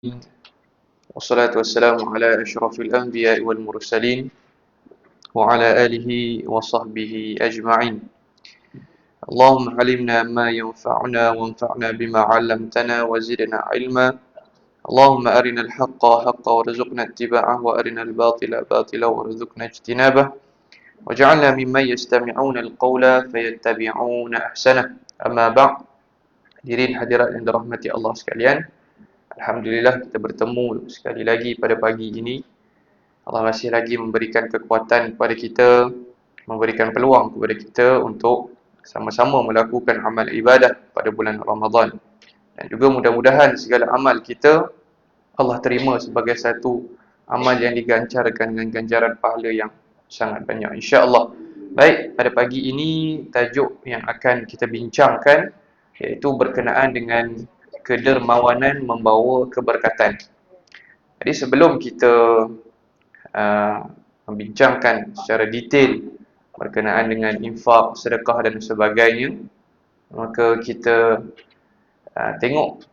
والصلاة والسلام على أشرف الأنبياء والمرسلين وعلى آله وصحبه أجمعين. اللهم علمنا ما ينفعنا وانفعنا بما علمتنا وزدنا علما. اللهم أرنا الحق حقا وارزقنا اتباعه وأرنا الباطل باطلا وارزقنا اجتنابه واجعلنا ممن يستمعون القول فيتبعون أحسنه. أما بعد. Hadirin hadirat yang dirahmati Allah sekalian, Alhamdulillah kita bertemu sekali lagi pada pagi ini. Allah masih lagi memberikan kekuatan kepada kita, memberikan peluang kepada kita untuk sama-sama melakukan amal ibadah pada bulan Ramadan. Dan juga mudah-mudahan segala amal kita Allah terima sebagai satu amal yang digancarkan dengan ganjaran pahala yang sangat banyak, insya-Allah. Baik, pada pagi ini tajuk yang akan kita bincangkan iaitu berkenaan dengan kedermawanan membawa keberkatan. Jadi sebelum kita membincangkan secara detail berkenaan dengan infak, sedekah dan sebagainya, maka kita tengok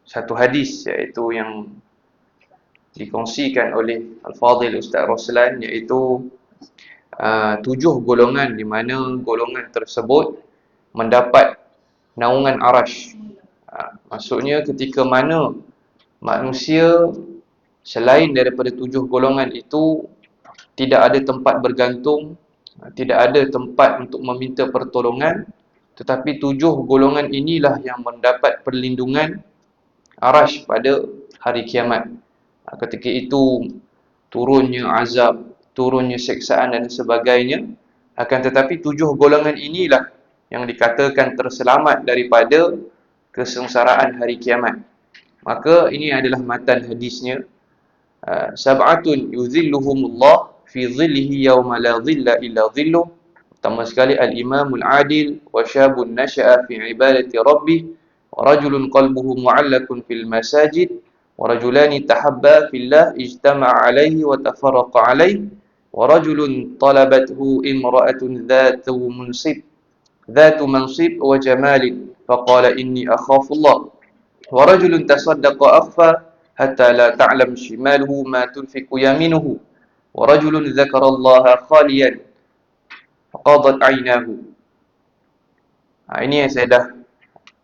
satu hadis iaitu yang dikongsikan oleh Al-Fadhil Ustaz Roslan, iaitu 7 golongan di mana golongan tersebut mendapat naungan arash. Maksudnya ketika mana manusia selain daripada 7 golongan itu tidak ada tempat bergantung, tidak ada tempat untuk meminta pertolongan, tetapi 7 golongan inilah yang mendapat perlindungan arash pada hari kiamat. Ketika itu turunnya azab, turunnya seksaan dan sebagainya. Akan tetapi 7 golongan inilah yang dikatakan terselamat daripada kesengsaraan hari kiamat. Maka ini adalah matan hadisnya. Sab'atun yuzilluhumullah fi zillihi yawma la zilla illa zilluh. Pertama sekali al-imamul adil wa syabun nasha'a fi ibadati rabbih wa rajulun qalbuhu mu'allakun fil masajid wa rajulani tahabba fillah ijtama'a alayhi wa tafarraqa alayhi wa rajulun talabathu imra'atun ذات منصب وجمال فقال إني أخاف الله ورجل تصدق أخفى حتى لا تعلم شماله ما تنفق يمينه ورجل ذكر الله خاليا فقاضت عيناه. Ini yang saya dah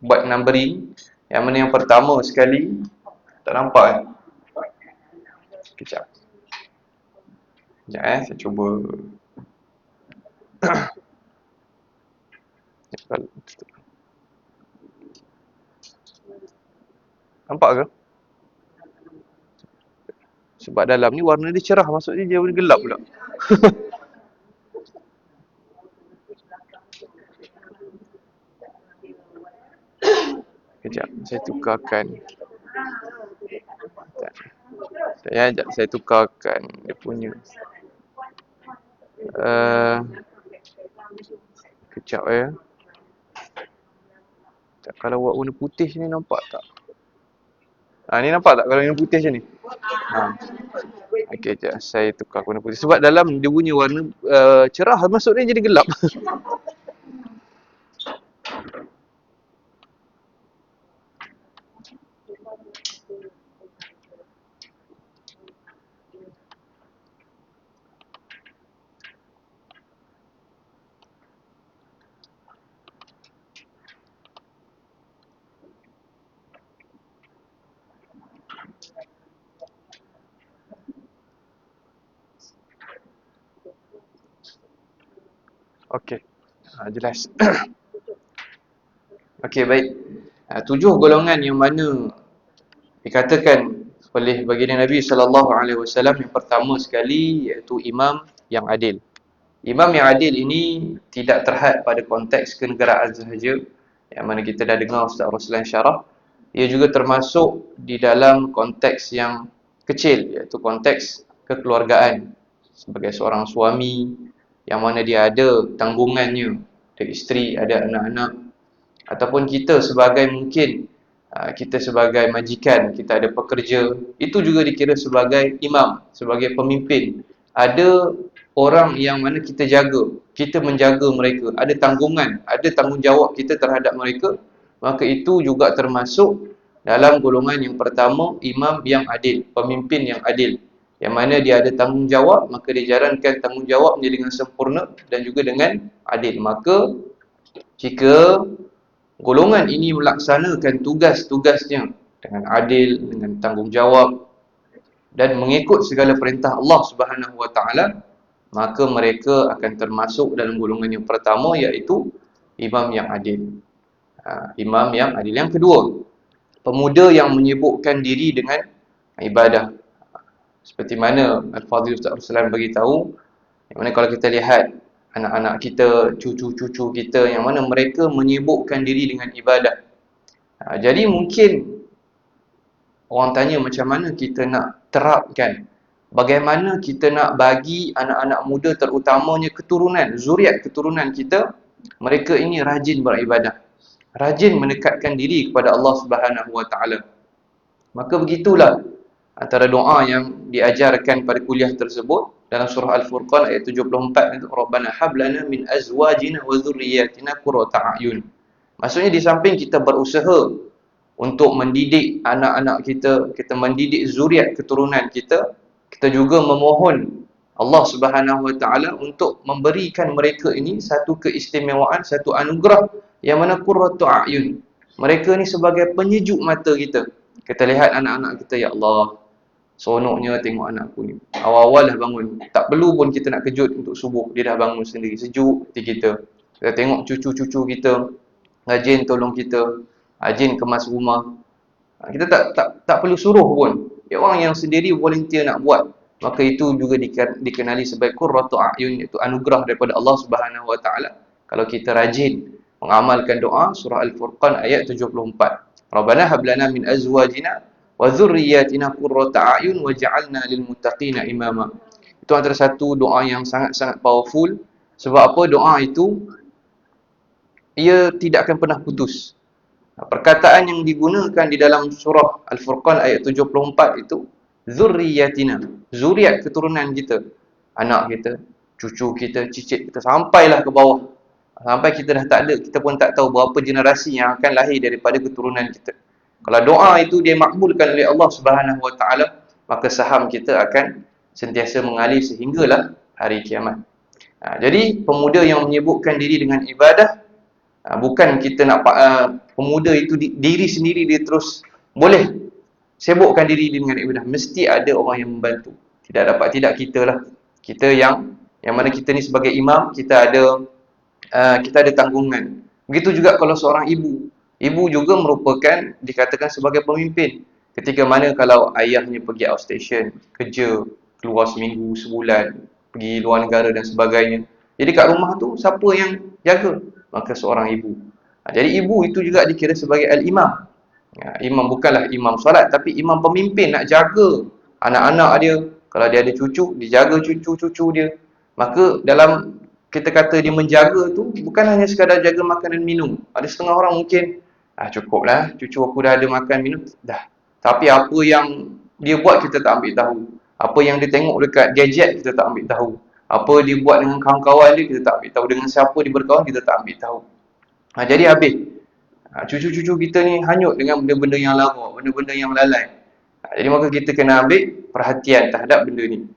buat numbering. Yang mana yang pertama sekali, tak nampak Kejap saya cuba. Nampak ke? Sebab dalam ni warna dia cerah, maksudnya dia warna gelap pula. Kejap, saya tukarkan. Saya tukarkan dia punya. Kejap ya. Kalau buat warna putih ni nampak tak? Ni nampak tak kalau warna putih macam ni? Okey, sekejap saya tukar warna putih. Sebab dalam dia punya warna cerah, maksudnya jadi gelap. Okey, jelas. Okey, baik. 7 golongan yang mana dikatakan oleh baginda Nabi SAW, yang pertama sekali iaitu imam yang adil. Imam yang adil ini tidak terhad pada konteks kenegaraan sahaja, yang mana kita dah dengar Ustaz Roslan syarah. Ia juga termasuk di dalam konteks yang kecil, iaitu konteks kekeluargaan. Sebagai seorang suami yang mana dia ada tanggungannya, ada isteri, ada anak-anak, ataupun kita sebagai kita sebagai majikan, kita ada pekerja, itu juga dikira sebagai imam, sebagai pemimpin. Ada orang yang mana kita jaga, kita menjaga mereka, ada tanggungan, ada tanggungjawab kita terhadap mereka, maka itu juga termasuk Dalam golongan yang pertama, imam yang adil, pemimpin yang adil, yang mana dia ada tanggungjawab, maka dia jalankan tanggungjawabnya dengan sempurna dan juga dengan adil. Maka jika golongan ini melaksanakan tugas-tugasnya dengan adil, dengan tanggungjawab dan mengikut segala perintah Allah Subhanahu Wa Taala, maka mereka akan termasuk dalam golongan yang pertama, iaitu imam yang adil. Imam yang adil. Yang kedua, pemuda yang menyibukkan diri dengan ibadah. Seperti mana Al-Fadhil Ustaz Ruslan bagi tahu, yang mana kalau kita lihat anak-anak kita, cucu-cucu kita, yang mana mereka menyibukkan diri dengan ibadah. Jadi mungkin orang tanya macam mana kita nak terapkan, bagaimana kita nak bagi anak-anak muda, terutamanya keturunan, zuriat keturunan kita, mereka ini rajin beribadah, rajin mendekatkan diri kepada Allah Subhanahu Wa Taala. Maka begitulah antara doa yang diajarkan pada kuliah tersebut dalam surah Al-Furqan ayat 74 itu, Rabbana hab lana min azwajina wa dhurriyyatina qurrata a'yun. Maksudnya di samping kita berusaha untuk mendidik anak-anak kita, kita mendidik zuriat keturunan kita, kita juga memohon Allah Subhanahu Wa Taala untuk memberikan mereka ini satu keistimewaan, satu anugerah yang mana qurratu a'yun. Mereka ni sebagai penyejuk mata kita. Kita lihat anak-anak kita, ya Allah, seronoknya tengok anakku ni. Awal-awal dah bangun, tak perlu pun kita nak kejut untuk subuh, dia dah bangun sendiri, sejuk hati kita. Kita tengok cucu-cucu kita rajin tolong kita, rajin kemas rumah. Kita tak perlu suruh pun. Dia orang yang sendiri volunteer nak buat. Maka itu juga dikenali sebagai qurratu a'yun, iaitu anugerah daripada Allah Subhanahu Wa Taala. Kalau kita rajin mengamalkan doa surah Al-Furqan ayat 74. Rabbana hab lana min azwajina wa dhurriyyatina qurrata a'yun waj'alna lil muttaqina imama. Itu antara satu doa yang sangat-sangat powerful. Sebab apa? Doa itu ia tidak akan pernah putus. Perkataan yang digunakan di dalam surah Al-Furqan ayat 74 itu zurriyatina, zuriat keturunan kita, anak kita, cucu kita, cicit kita, sampailah ke bawah. Sampai kita dah tak ada, kita pun tak tahu berapa generasi yang akan lahir daripada keturunan kita. Kalau doa itu dia makbulkan oleh Allah Subhanahu Wa Taala, maka saham kita akan sentiasa mengalir sehinggalah hari kiamat. Jadi pemuda yang menyibukkan diri dengan ibadah, bukan kita nak pemuda itu diri sendiri dia terus boleh sibukkan diri dengan ibadah, mesti ada orang yang membantu. Tidak dapat tidak, kita lah, kita yang mana kita ni sebagai imam, kita ada tanggungan. Begitu juga kalau seorang ibu juga merupakan dikatakan sebagai pemimpin. Ketika mana kalau ayahnya pergi outstation, kerja, keluar seminggu, sebulan, pergi luar negara dan sebagainya, jadi kat rumah tu siapa yang jaga? Maka seorang ibu. Jadi ibu itu juga dikira sebagai al-imam. Imam bukanlah imam solat, tapi imam pemimpin, nak jaga anak-anak dia. Kalau dia ada cucu, dia jaga cucu-cucu dia. Maka dalam kita kata dia menjaga tu bukan hanya sekadar jaga makan dan minum. Ada setengah orang mungkin cukuplah, cucu aku dah ada makan minum dah. Tapi apa yang dia buat kita tak ambil tahu. Apa yang dia tengok dekat gadget kita tak ambil tahu. Apa dia buat dengan kawan-kawan dia kita tak ambil tahu. Dengan siapa dia berkawan kita tak ambil tahu. Jadi habis cucu-cucu kita ni hanyut dengan benda-benda yang lara, benda-benda yang lalai. Jadi maka kita kena ambil perhatian terhadap benda ni.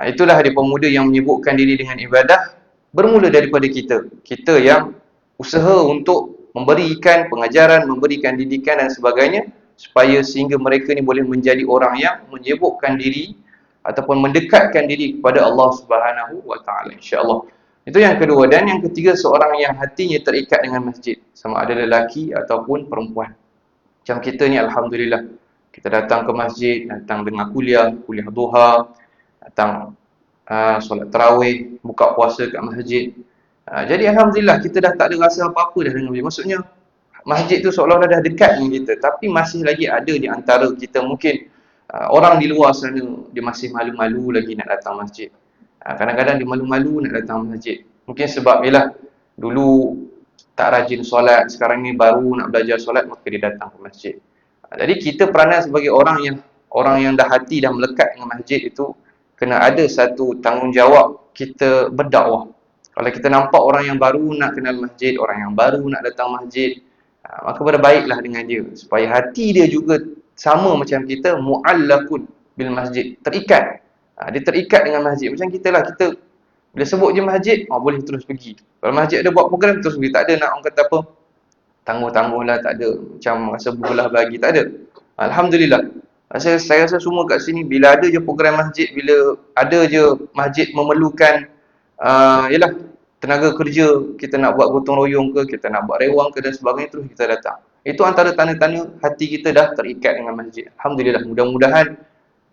Itulah dia pemuda yang menyibukkan diri dengan ibadah, bermula daripada kita. Kita yang usaha untuk memberikan pengajaran, memberikan didikan dan sebagainya, supaya sehingga mereka ni boleh menjadi orang yang menyibukkan diri ataupun mendekatkan diri kepada Allah Subhanahu Wa Taala, insya-Allah. Itu yang kedua. Dan yang ketiga, seorang yang hatinya terikat dengan masjid, sama ada lelaki ataupun perempuan. Macam kita ni alhamdulillah, kita datang ke masjid, datang dengar kuliah duha, datang solat tarawih, buka puasa kat masjid. Jadi alhamdulillah kita dah tak ada rasa apa-apa dah dengan masjid. Maksudnya masjid tu seolah-olah dah dekat dengan kita, tapi masih lagi ada di antara kita mungkin orang di luar sana dia masih malu-malu lagi nak datang masjid. Kadang-kadang dia malu-malu nak datang masjid. Mungkin sebab ialah dulu tak rajin solat, sekarang ni baru nak belajar solat, maka dia datang ke masjid. Jadi kita peranan sebagai orang yang dah hati dah melekat dengan masjid itu, kena ada satu tanggungjawab kita berdakwah. Kalau kita nampak orang yang baru nak kenal masjid, orang yang baru nak datang masjid, Maka berbaiklah dengan dia supaya hati dia juga sama macam kita, mu'allakun bil masjid, terikat. Dia terikat dengan masjid. Macam kita lah, kita bila sebut je masjid, boleh terus pergi. Kalau masjid ada buat program, terus pergi. Tak ada nak orang kata apa, tangguh-tangguh lah, tak ada macam rasa belah bagi, tak ada. Alhamdulillah. Saya rasa semua kat sini, bila ada je program masjid, bila ada je masjid memerlukan yalah, tenaga kerja, kita nak buat gotong royong ke, kita nak buat rewang ke dan sebagainya, terus kita datang. Itu antara tanda-tanda hati kita dah terikat dengan masjid. Alhamdulillah, mudah-mudahan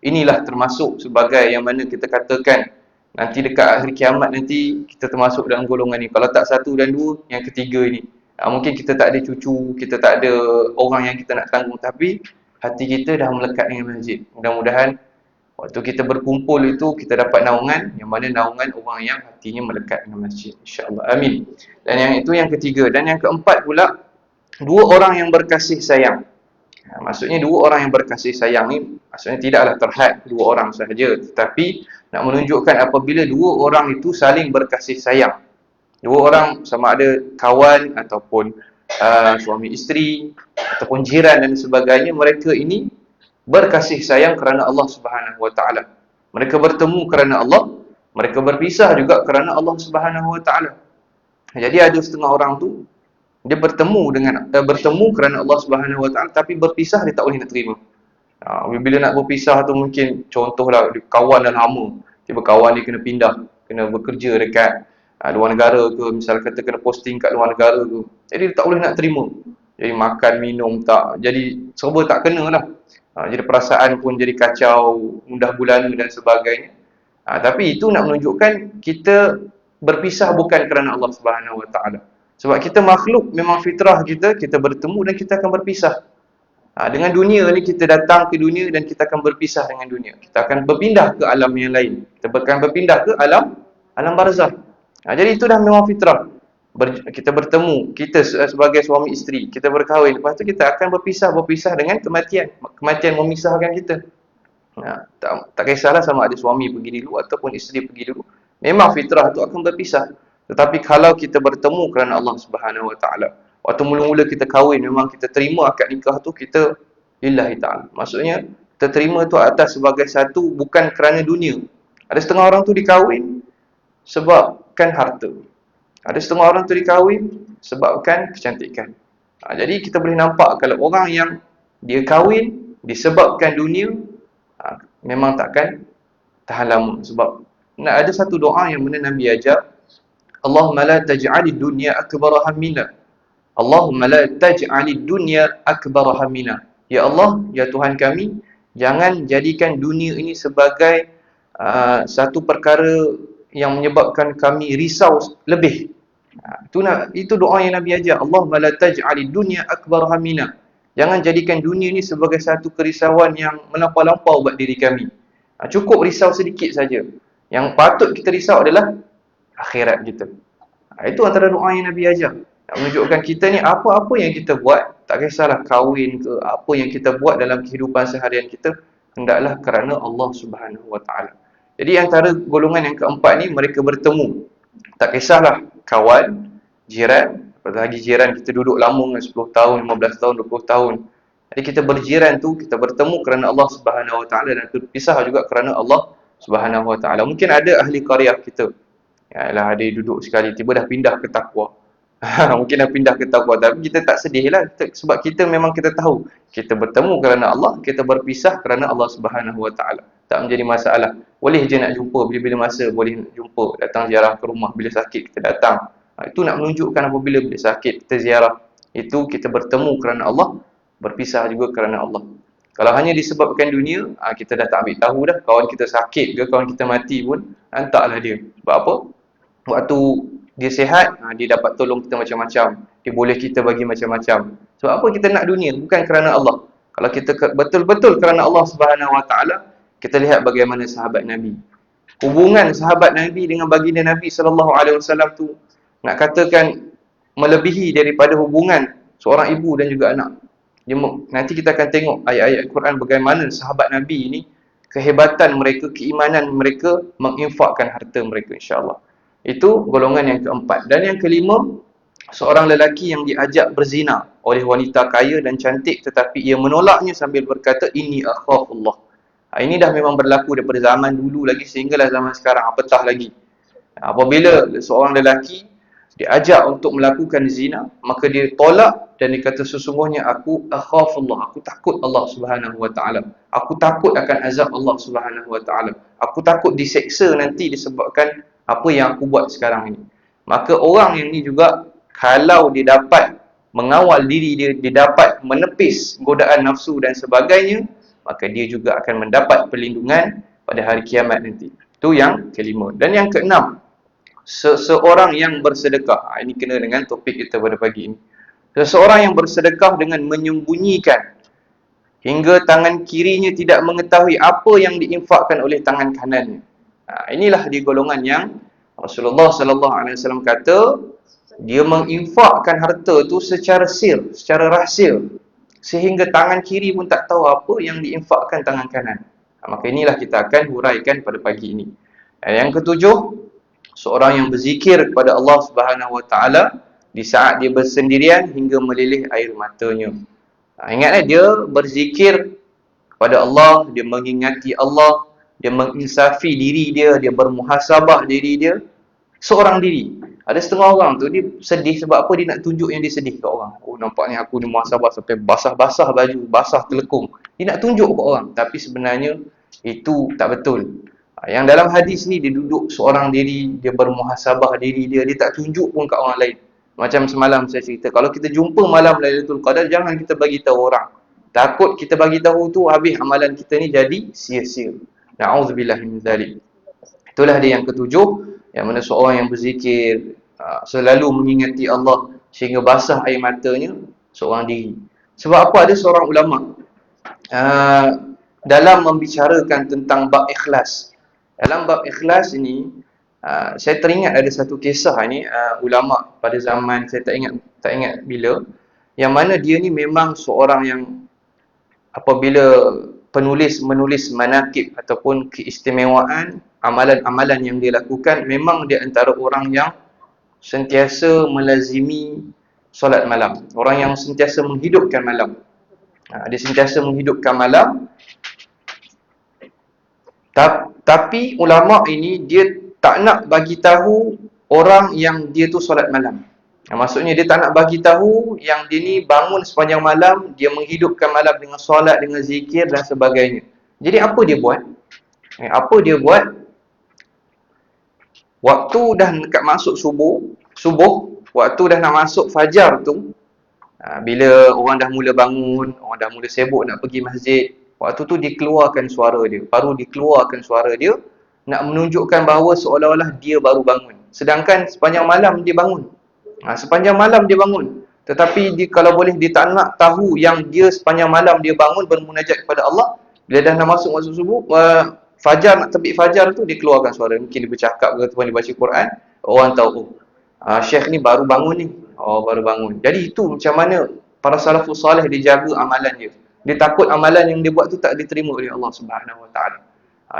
inilah termasuk sebagai yang mana kita katakan nanti dekat akhir kiamat nanti kita termasuk dalam golongan ni. Kalau tak satu dan dua, yang ketiga ini. Mungkin kita tak ada cucu, kita tak ada orang yang kita nak tanggung, tapi hati kita dah melekat dengan masjid. Mudah-mudahan waktu kita berkumpul itu kita dapat naungan, yang mana naungan orang yang hatinya melekat dengan masjid, insya-Allah. Amin. Dan yang itu yang ketiga. Dan yang keempat pula, dua orang yang berkasih sayang. Maksudnya dua orang yang berkasih sayang ni maksudnya tidaklah terhad dua orang sahaja, tetapi nak menunjukkan apabila dua orang itu saling berkasih sayang. Dua orang sama ada kawan ataupun suami isteri ataupun jiran dan sebagainya, mereka ini berkasih sayang kerana Allah Subhanahu Wa Taala. Mereka bertemu kerana Allah, mereka berpisah juga kerana Allah Subhanahu Wa Taala. Jadi ada setengah orang tu dia bertemu kerana Allah Subhanahu Wa Taala, tapi berpisah dia tak boleh nak terima. Bila nak berpisah tu mungkin contohlah kawan dah lama, tiba kawan dia kena pindah, kena bekerja dekat luar negara ke, misal kata kena posting kat luar negara ke. Jadi dia tak boleh nak terima. Jadi makan minum tak, jadi serba tak kena lah. Jadi perasaan pun jadi kacau, mudah gulana dan sebagainya. Tapi itu nak menunjukkan kita berpisah bukan kerana Allah Subhanahu Wa Taala. Sebab kita makhluk, memang fitrah kita bertemu dan kita akan berpisah. Dengan dunia ni, kita datang ke dunia dan kita akan berpisah dengan dunia. Kita akan berpindah ke alam yang lain. Kita akan berpindah ke alam barzakh. Jadi itu dah memang fitrah. Kita bertemu, kita sebagai suami isteri, kita berkahwin. Lepas tu kita akan berpisah dengan kematian. Kematian memisahkan kita. Tak kisahlah sama ada suami pergi dulu ataupun isteri pergi dulu. Memang fitrah tu akan berpisah. Tetapi kalau kita bertemu kerana Allah Subhanahu Wa Taala, waktu mula-mula kita kahwin, memang kita terima akad nikah tu kita lillahi ta'ala. Maksudnya kita terima tu atas sebagai satu, bukan kerana dunia. Ada setengah orang tu dikahwin sebabkan harta. Ada setengah orang tu dikahwin sebabkan kecantikan. Jadi kita boleh nampak kalau orang yang dia kahwin disebabkan dunia, memang takkan tahan lama. Sebab ada satu doa yang mana Nabi ajar, Allahumma la taj'alid dunya akbara hammina. Allahumma la taj'alid dunya akbara hammina. Ya Allah, ya Tuhan kami, jangan jadikan dunia ini sebagai satu perkara yang menyebabkan kami risau lebih. Itu doa yang Nabi ajar. Allahumma la taj'alid dunya akbara hammina. Jangan jadikan dunia ini sebagai satu kerisauan yang melampau-lampau buat diri kami. Cukup risau sedikit saja. Yang patut kita risau adalah akhirat kita. Itu antara doa yang Nabi ajar. Nak menunjukkan kita ni apa-apa yang kita buat, tak kisahlah kahwin ke, apa yang kita buat dalam kehidupan seharian kita, hendaklah kerana Allah Subhanahu Wa Taala. Jadi antara golongan yang keempat ni, mereka bertemu. Tak kisahlah kawan, jiran, apalagi jiran kita duduk lama dengan 10 tahun, 15 tahun, 20 tahun. Jadi kita berjiran tu, kita bertemu kerana Allah Subhanahu Wa Taala dan berpisah juga kerana Allah Subhanahu Wa Taala. Mungkin ada ahli qaryah kita, yalah, ada duduk sekali, tiba dah pindah ke takwa. Mungkin dah pindah ke takwa, tapi kita tak sedih lah. Sebab kita memang kita tahu, kita bertemu kerana Allah, kita berpisah kerana Allah Subhanahu Wa Taala. Tak menjadi masalah. Boleh je nak jumpa, bila-bila masa boleh nak jumpa, datang ziarah ke rumah, bila sakit kita datang. Itu nak menunjukkan apabila bila sakit kita ziarah. Itu kita bertemu kerana Allah, berpisah juga kerana Allah. Kalau hanya disebabkan dunia, kita dah tak ambil tahu dah. Kawan kita sakit ke, kawan kita mati pun, hantarlah dia. Sebab apa? Waktu dia sihat, dia dapat tolong kita macam-macam. Dia boleh kita bagi macam-macam. Sebab apa kita nak dunia? Bukan kerana Allah. Kalau kita betul-betul kerana Allah Subhanahu Wa Taala, kita lihat bagaimana sahabat Nabi. Hubungan sahabat Nabi dengan baginda Nabi SAW tu, nak katakan melebihi daripada hubungan seorang ibu dan juga anak. Nanti kita akan tengok ayat-ayat Quran bagaimana sahabat Nabi ini, kehebatan mereka, keimanan mereka menginfakkan harta mereka, insya-Allah. Itu golongan yang keempat. Dan yang kelima, seorang lelaki yang diajak berzina. oleh wanita kaya dan cantik, tetapi ia menolaknya sambil berkata, inni akhafullah. Ini dah memang berlaku daripada zaman dulu lagi sehinggalah zaman sekarang, apatah lagi. Apabila seorang lelaki diajak untuk melakukan zina, maka dia tolak dan dia kata, sesungguhnya aku akhafullah, aku takut Allah Subhanahu wa taala. Aku takut akan azab Allah Subhanahu wa taala. Aku takut diseksa nanti disebabkan apa yang aku buat sekarang ini. Maka orang yang ni juga, kalau dia dapat mengawal diri dia, dia dapat menepis godaan nafsu dan sebagainya, maka dia juga akan mendapat perlindungan pada hari kiamat nanti. Itu yang kelima. Dan yang keenam, seseorang yang bersedekah. Ini kena dengan topik kita pada pagi ini. Seseorang yang bersedekah dengan menyembunyikan hingga tangan kirinya tidak mengetahui apa yang diinfakkan oleh tangan kanannya. Inilah di golongan yang Rasulullah sallallahu alaihi wasallam kata, dia menginfakkan harta tu secara sir, secara rahsia, sehingga tangan kiri pun tak tahu apa yang diinfakkan tangan kanan. Maka inilah kita akan huraikan pada pagi ini. Dan yang ketujuh, seorang yang berzikir kepada Allah Subhanahu wa taala di saat dia bersendirian hingga meleleh air matanya. Ingatlah, dia berzikir kepada Allah, dia mengingati Allah, dia menginsafi diri dia, dia bermuhasabah diri dia, seorang diri. Ada setengah orang tu dia sedih sebab apa? Dia nak tunjuk yang dia sedih kat orang. Oh, nampaknya aku ni muhasabah sampai basah-basah baju, basah telekung. Dia nak tunjuk kat orang, tapi sebenarnya itu tak betul. Yang dalam hadis ni, dia duduk seorang diri, dia bermuhasabah diri dia, dia tak tunjuk pun kat orang lain. Macam semalam saya cerita, kalau kita jumpa malam Lailatul Qadar, jangan kita bagi tahu orang. Takut kita bagi tahu tu, habis amalan kita ni jadi sia-sia. Na'udzubillahi min zalik. Itulah dia yang ketujuh, yang mana seorang yang berzikir, selalu mengingati Allah sehingga basah air matanya, seorang diri. Sebab apa? Ada seorang ulama dalam membicarakan tentang bab ikhlas. Dalam bab ikhlas ini, saya teringat ada satu kisah ni, ulama pada zaman, saya tak ingat bila, yang mana dia ni memang seorang yang apabila menulis manakib ataupun keistimewaan amalan-amalan yang dia lakukan, memang dia antara orang yang sentiasa melazimi solat malam, orang yang sentiasa menghidupkan malam. Dia sentiasa menghidupkan malam. Tapi ulama ini dia tak nak bagi tahu orang yang dia tu solat malam. Maksudnya dia tak nak bagi tahu yang dia ni bangun sepanjang malam, dia menghidupkan malam dengan solat, dengan zikir dan sebagainya. Jadi apa dia buat? Apa dia buat? Waktu dah dekat masuk subuh, waktu dah nak masuk fajar tu, bila orang dah mula bangun, orang dah mula sibuk nak pergi masjid, waktu tu dikeluarkan suara dia. Baru dikeluarkan suara dia, nak menunjukkan bahawa seolah-olah dia baru bangun. Sedangkan sepanjang malam dia bangun. Sepanjang malam dia bangun. Tetapi kalau boleh, dia tak nak tahu yang dia sepanjang malam dia bangun bermunajat kepada Allah. Bila dah nak masuk subuh, fajar, nak terbit fajar tu, dia keluarkan suara. Mungkin dia bercakap ke ataupun dia baca Quran. Orang tahu, Syekh ni baru bangun ni. Oh, baru bangun. Jadi itu macam mana para salafus salih dia jaga amalan dia. Dia takut amalan yang dia buat tu tak diterima oleh Allah Subhanahu wa taala.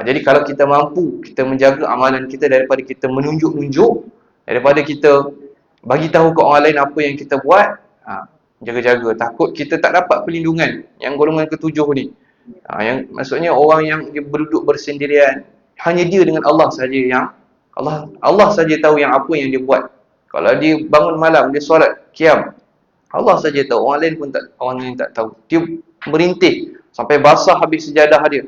Jadi kalau kita mampu, kita menjaga amalan kita daripada kita menunjuk-nunjuk, daripada kita bagi tahu ke orang lain apa yang kita buat, jaga-jaga. Takut kita tak dapat perlindungan yang golongan ketujuh ni. Yang maksudnya orang yang dia berduduk bersendirian, hanya dia dengan Allah saja yang Allah saja tahu yang apa yang dia buat. Kalau dia bangun malam, dia solat qiyam, Allah saja tahu, orang lain tak tahu. Dia merintih sampai basah habis sejadah dia.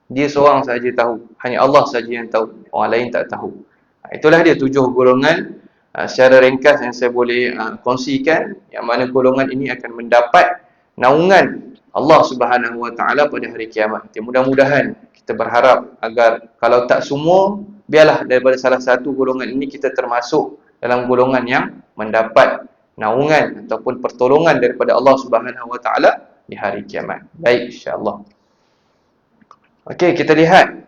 Dia seorang saja tahu, hanya Allah saja yang tahu, orang lain tak tahu. Itulah dia 7 golongan secara ringkas yang saya boleh kongsikan, yang mana golongan ini akan mendapat naungan Allah Subhanahu wa taala pada hari kiamat. Mudah-mudahan kita berharap agar kalau tak semua, biarlah daripada salah satu golongan ini kita termasuk dalam golongan yang mendapat naungan ataupun pertolongan daripada Allah Subhanahu wa taala di hari kiamat. Baik, insya-Allah. Okey, kita lihat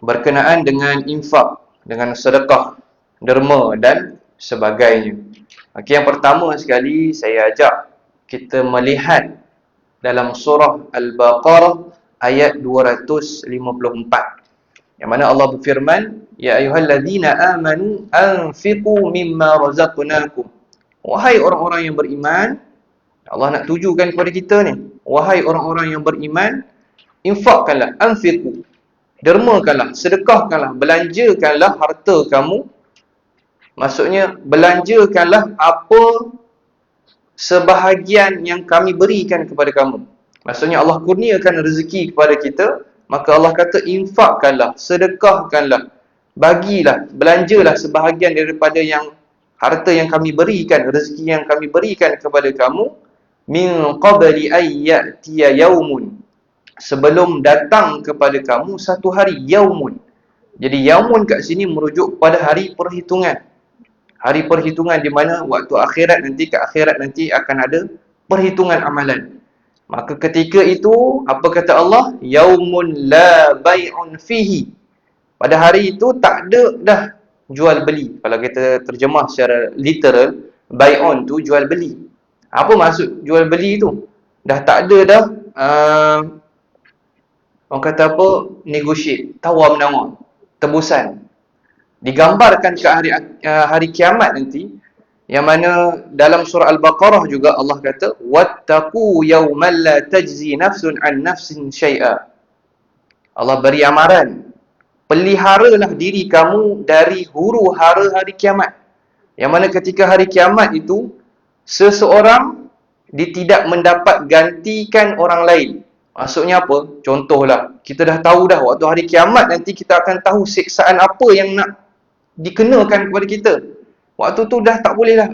berkenaan dengan infak, dengan sedekah, derma dan sebagainya. Okey, yang pertama sekali saya ajak kita melihat dalam surah Al-Baqarah ayat 254. Yang mana Allah berfirman, ya ayyuhallazina amanu anfiqu mimma razaqnakum. Wahai orang-orang yang beriman, Allah nak tujukan kepada kita ni, wahai orang-orang yang beriman, infakkanlah, anfiqu, dermakanlah, sedekahkanlah, belanjakanlah harta kamu. Maksudnya belanjakanlah apa sebahagian yang kami berikan kepada kamu. Maksudnya Allah kurniakan rezeki kepada kita, maka Allah kata infakkanlah, sedekahkanlah, bagilah, belanjalah sebahagian daripada yang harta yang kami berikan, rezeki yang kami berikan kepada kamu, min qabli ayyatiya yaumun, sebelum datang kepada kamu satu hari, yaumun. Jadi yaumun kat sini merujuk kepada hari perhitungan. Hari perhitungan di mana waktu akhirat nanti, ke akhirat nanti akan ada perhitungan amalan. Maka ketika itu, apa kata Allah? Yaumun la bai'un fihi. Pada hari itu tak ada dah jual beli. Kalau kita terjemah secara literal, bai'un tu jual beli. Apa maksud jual beli tu? Dah tak ada dah orang kata apa? Negotiate, tawar menawar, tebusan. Digambarkan ke hari kiamat nanti, yang mana dalam surah Al-Baqarah juga Allah kata wattaqu yawman la tajzi nafsun an nafsin syai'a. Allah beri amaran, peliharalah diri kamu dari huru-hara hari kiamat. Yang mana ketika hari kiamat itu, seseorang dia tidak mendapat gantikan orang lain. Maksudnya apa? Contohlah, kita dah tahu dah waktu hari kiamat nanti kita akan tahu siksaan apa yang nak dikenakan kepada kita. Waktu tu dah tak boleh lah,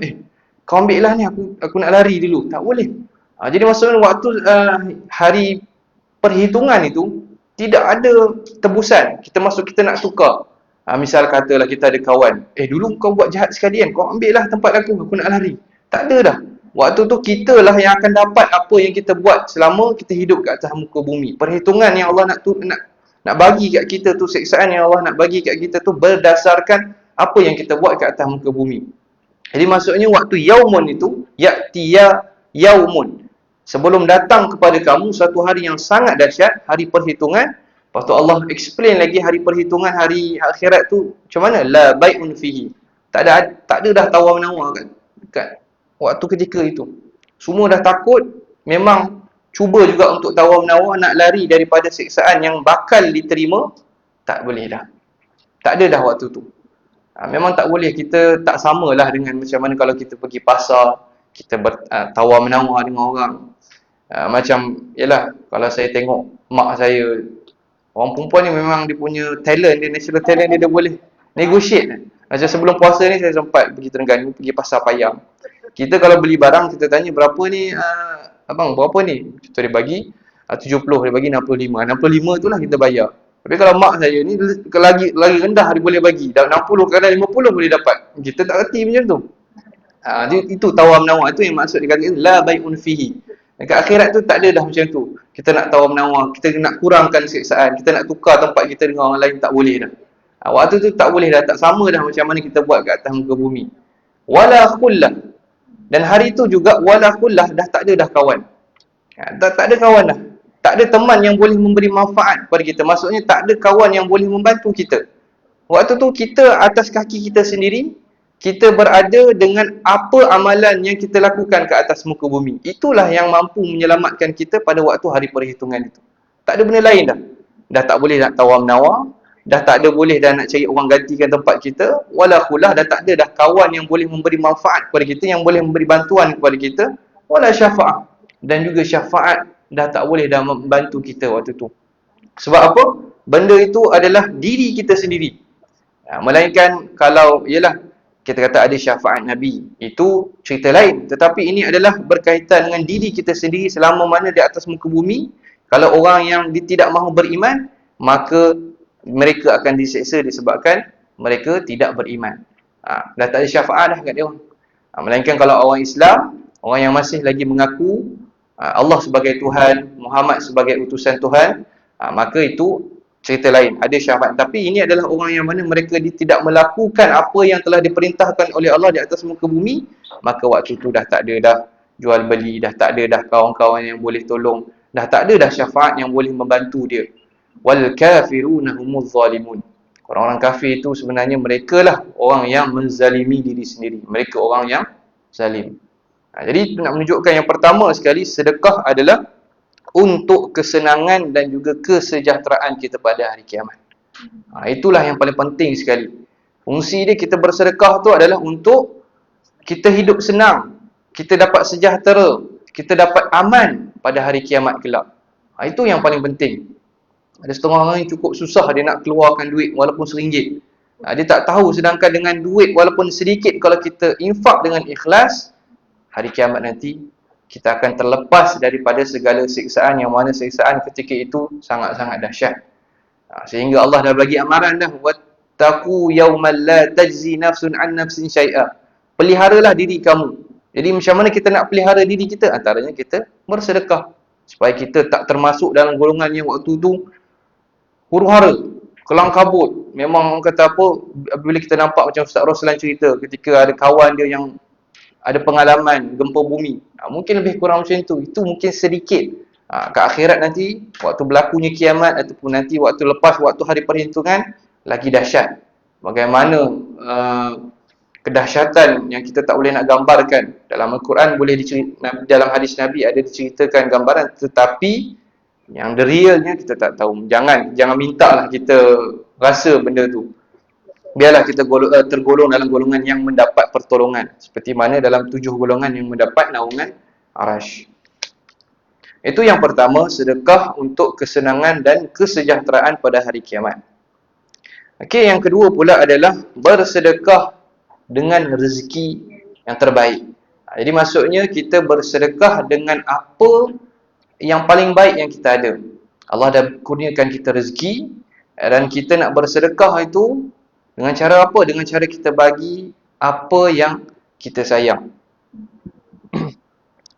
kau ambil lah ni, aku nak lari dulu. Tak boleh. Jadi maksudnya waktu hari perhitungan itu, tidak ada tebusan. Kita masuk, kita nak tukar. Misal katalah kita ada kawan, dulu kau buat jahat sekali kan, kau ambil lah tempat aku nak lari. Tak ada dah. Waktu tu kita lah yang akan dapat apa yang kita buat selama kita hidup kat atas muka bumi. Perhitungan yang Allah nak bagi kat kita tu, siksaan yang Allah nak bagi kat kita tu berdasarkan apa yang kita buat kat atas muka bumi. Jadi maksudnya waktu yaumun itu, ya'tiya yaumun, sebelum datang kepada kamu satu hari yang sangat dahsyat, hari perhitungan. Lepas tu Allah explain lagi hari perhitungan, hari akhirat tu macam mana? La bai'un fihi. Tak ada dah tawar menawar kat waktu ketika itu. Semua dah takut, memang cuba juga untuk tawar menawar, nak lari daripada siksaan yang bakal diterima, tak boleh dah. Tak ada dah waktu tu. Memang tak boleh. Kita tak samalah dengan macam mana kalau kita pergi pasar, kita tawar menawar dengan orang. Macam, yelah, kalau saya tengok mak saya, orang perempuan ni memang dia punya talent, dia natural talent dia boleh negotiate. Macam sebelum puasa ni saya sempat pergi Terengganu, pergi pasar Payang. Kita kalau beli barang, kita tanya berapa ni, abang berapa ni? Kita dia bagi 70, dia bagi 65. 65 tu lah kita bayar. Tapi kalau mak saya ni lagi rendah dia boleh bagi. 60 kadang 50 boleh dapat. Kita tak reti macam tu. Itu tawar menawar, itu yang maksud dikatakan la bai'un fihi. Dekat akhirat tu tak ada dah macam tu. Kita nak tawar menawar, kita nak kurangkan siksaan, kita nak tukar tempat kita dengan orang lain, tak boleh dah. Waktu tu tak boleh dah, tak sama dah macam mana kita buat kat atas muka bumi. Wala khullah. Dan hari tu juga wala khullah, dah tak ada dah kawan. Tak ada kawan dah. Tak ada teman yang boleh memberi manfaat kepada kita. Maksudnya tak ada kawan yang boleh membantu kita. Waktu tu kita atas kaki kita sendiri, kita berada dengan apa amalan yang kita lakukan ke atas muka bumi. Itulah yang mampu menyelamatkan kita pada waktu hari perhitungan itu. Tak ada benda lain dah. Dah tak boleh nak tawar menawar, dah tak ada boleh dah nak cari orang gantikan tempat kita, wala khullah, dah tak ada dah kawan yang boleh memberi manfaat kepada kita, yang boleh memberi bantuan kepada kita, wala syafa'ah. Dan juga syafaat dah tak boleh dah membantu kita waktu tu. Sebab apa? Benda itu adalah diri kita sendiri. Melainkan kalau, ialah, kita kata ada syafaat Nabi, itu cerita lain. Tetapi ini adalah berkaitan dengan diri kita sendiri selama mana di atas muka bumi. Kalau orang yang tidak mahu beriman, maka mereka akan diseksa disebabkan mereka tidak beriman. Dah tak ada syafaat dah kat dia orang. Melainkan kalau orang Islam, orang yang masih lagi mengaku Allah sebagai Tuhan, Muhammad sebagai utusan Tuhan, maka itu cerita lain, ada syafaat. Tapi ini adalah orang yang mana mereka tidak melakukan apa yang telah diperintahkan oleh Allah di atas muka bumi, maka waktu itu dah tak ada dah jual beli, dah tak ada dah kawan-kawan yang boleh tolong, dah tak ada dah syafaat yang boleh membantu dia. Wal kafiruna humuz zalimun. Orang-orang kafir itu sebenarnya mereka lah orang yang menzalimi diri sendiri. Mereka orang yang zalim. Jadi nak menunjukkan yang pertama sekali, sedekah adalah untuk kesenangan dan juga kesejahteraan kita pada hari kiamat. Itulah yang paling penting sekali. Fungsi dia kita bersedekah tu adalah untuk kita hidup senang, kita dapat sejahtera, kita dapat aman pada hari kiamat kelak. Itu yang paling penting. Ada setengah orang yang cukup susah dia nak keluarkan duit walaupun RM1. Dia tak tahu sedangkan dengan duit walaupun sedikit, kalau kita infak dengan ikhlas, hari kiamat nanti kita akan terlepas daripada segala siksaan, yang mana siksaan ketika itu sangat-sangat dahsyat. Sehingga Allah dah bagi amaran dah, wattaqu yawman la tajzi nafsun an nafsin syai'a. Peliharalah diri kamu. Jadi macam mana kita nak pelihara diri kita? Antaranya kita bersedekah, supaya kita tak termasuk dalam golongan yang waktu tu huru-hara, kelang kabut. Memang orang kata apa, bila kita nampak macam Ustaz Roslan cerita ketika ada kawan dia yang ada pengalaman gempa bumi, mungkin lebih kurang macam itu mungkin sedikit. Ke akhirat nanti, waktu berlakunya kiamat ataupun nanti waktu lepas, waktu hari perhitungan, lagi dahsyat. Bagaimana kedahsyatan yang kita tak boleh nak gambarkan. Dalam Al-Quran boleh dalam hadis Nabi ada diceritakan gambaran, tetapi yang the realnya kita tak tahu. Jangan mintalah kita rasa benda tu. Biarlah kita tergolong dalam golongan yang mendapat pertolongan, seperti mana dalam 7 golongan yang mendapat naungan Arash. Itu yang pertama, sedekah untuk kesenangan dan kesejahteraan pada hari kiamat. Okey, yang kedua pula adalah bersedekah dengan rezeki yang terbaik. Jadi maksudnya kita bersedekah dengan apa yang paling baik yang kita ada. Allah dah kurniakan kita rezeki, dan kita nak bersedekah itu dengan cara apa? Dengan cara kita bagi apa yang kita sayang.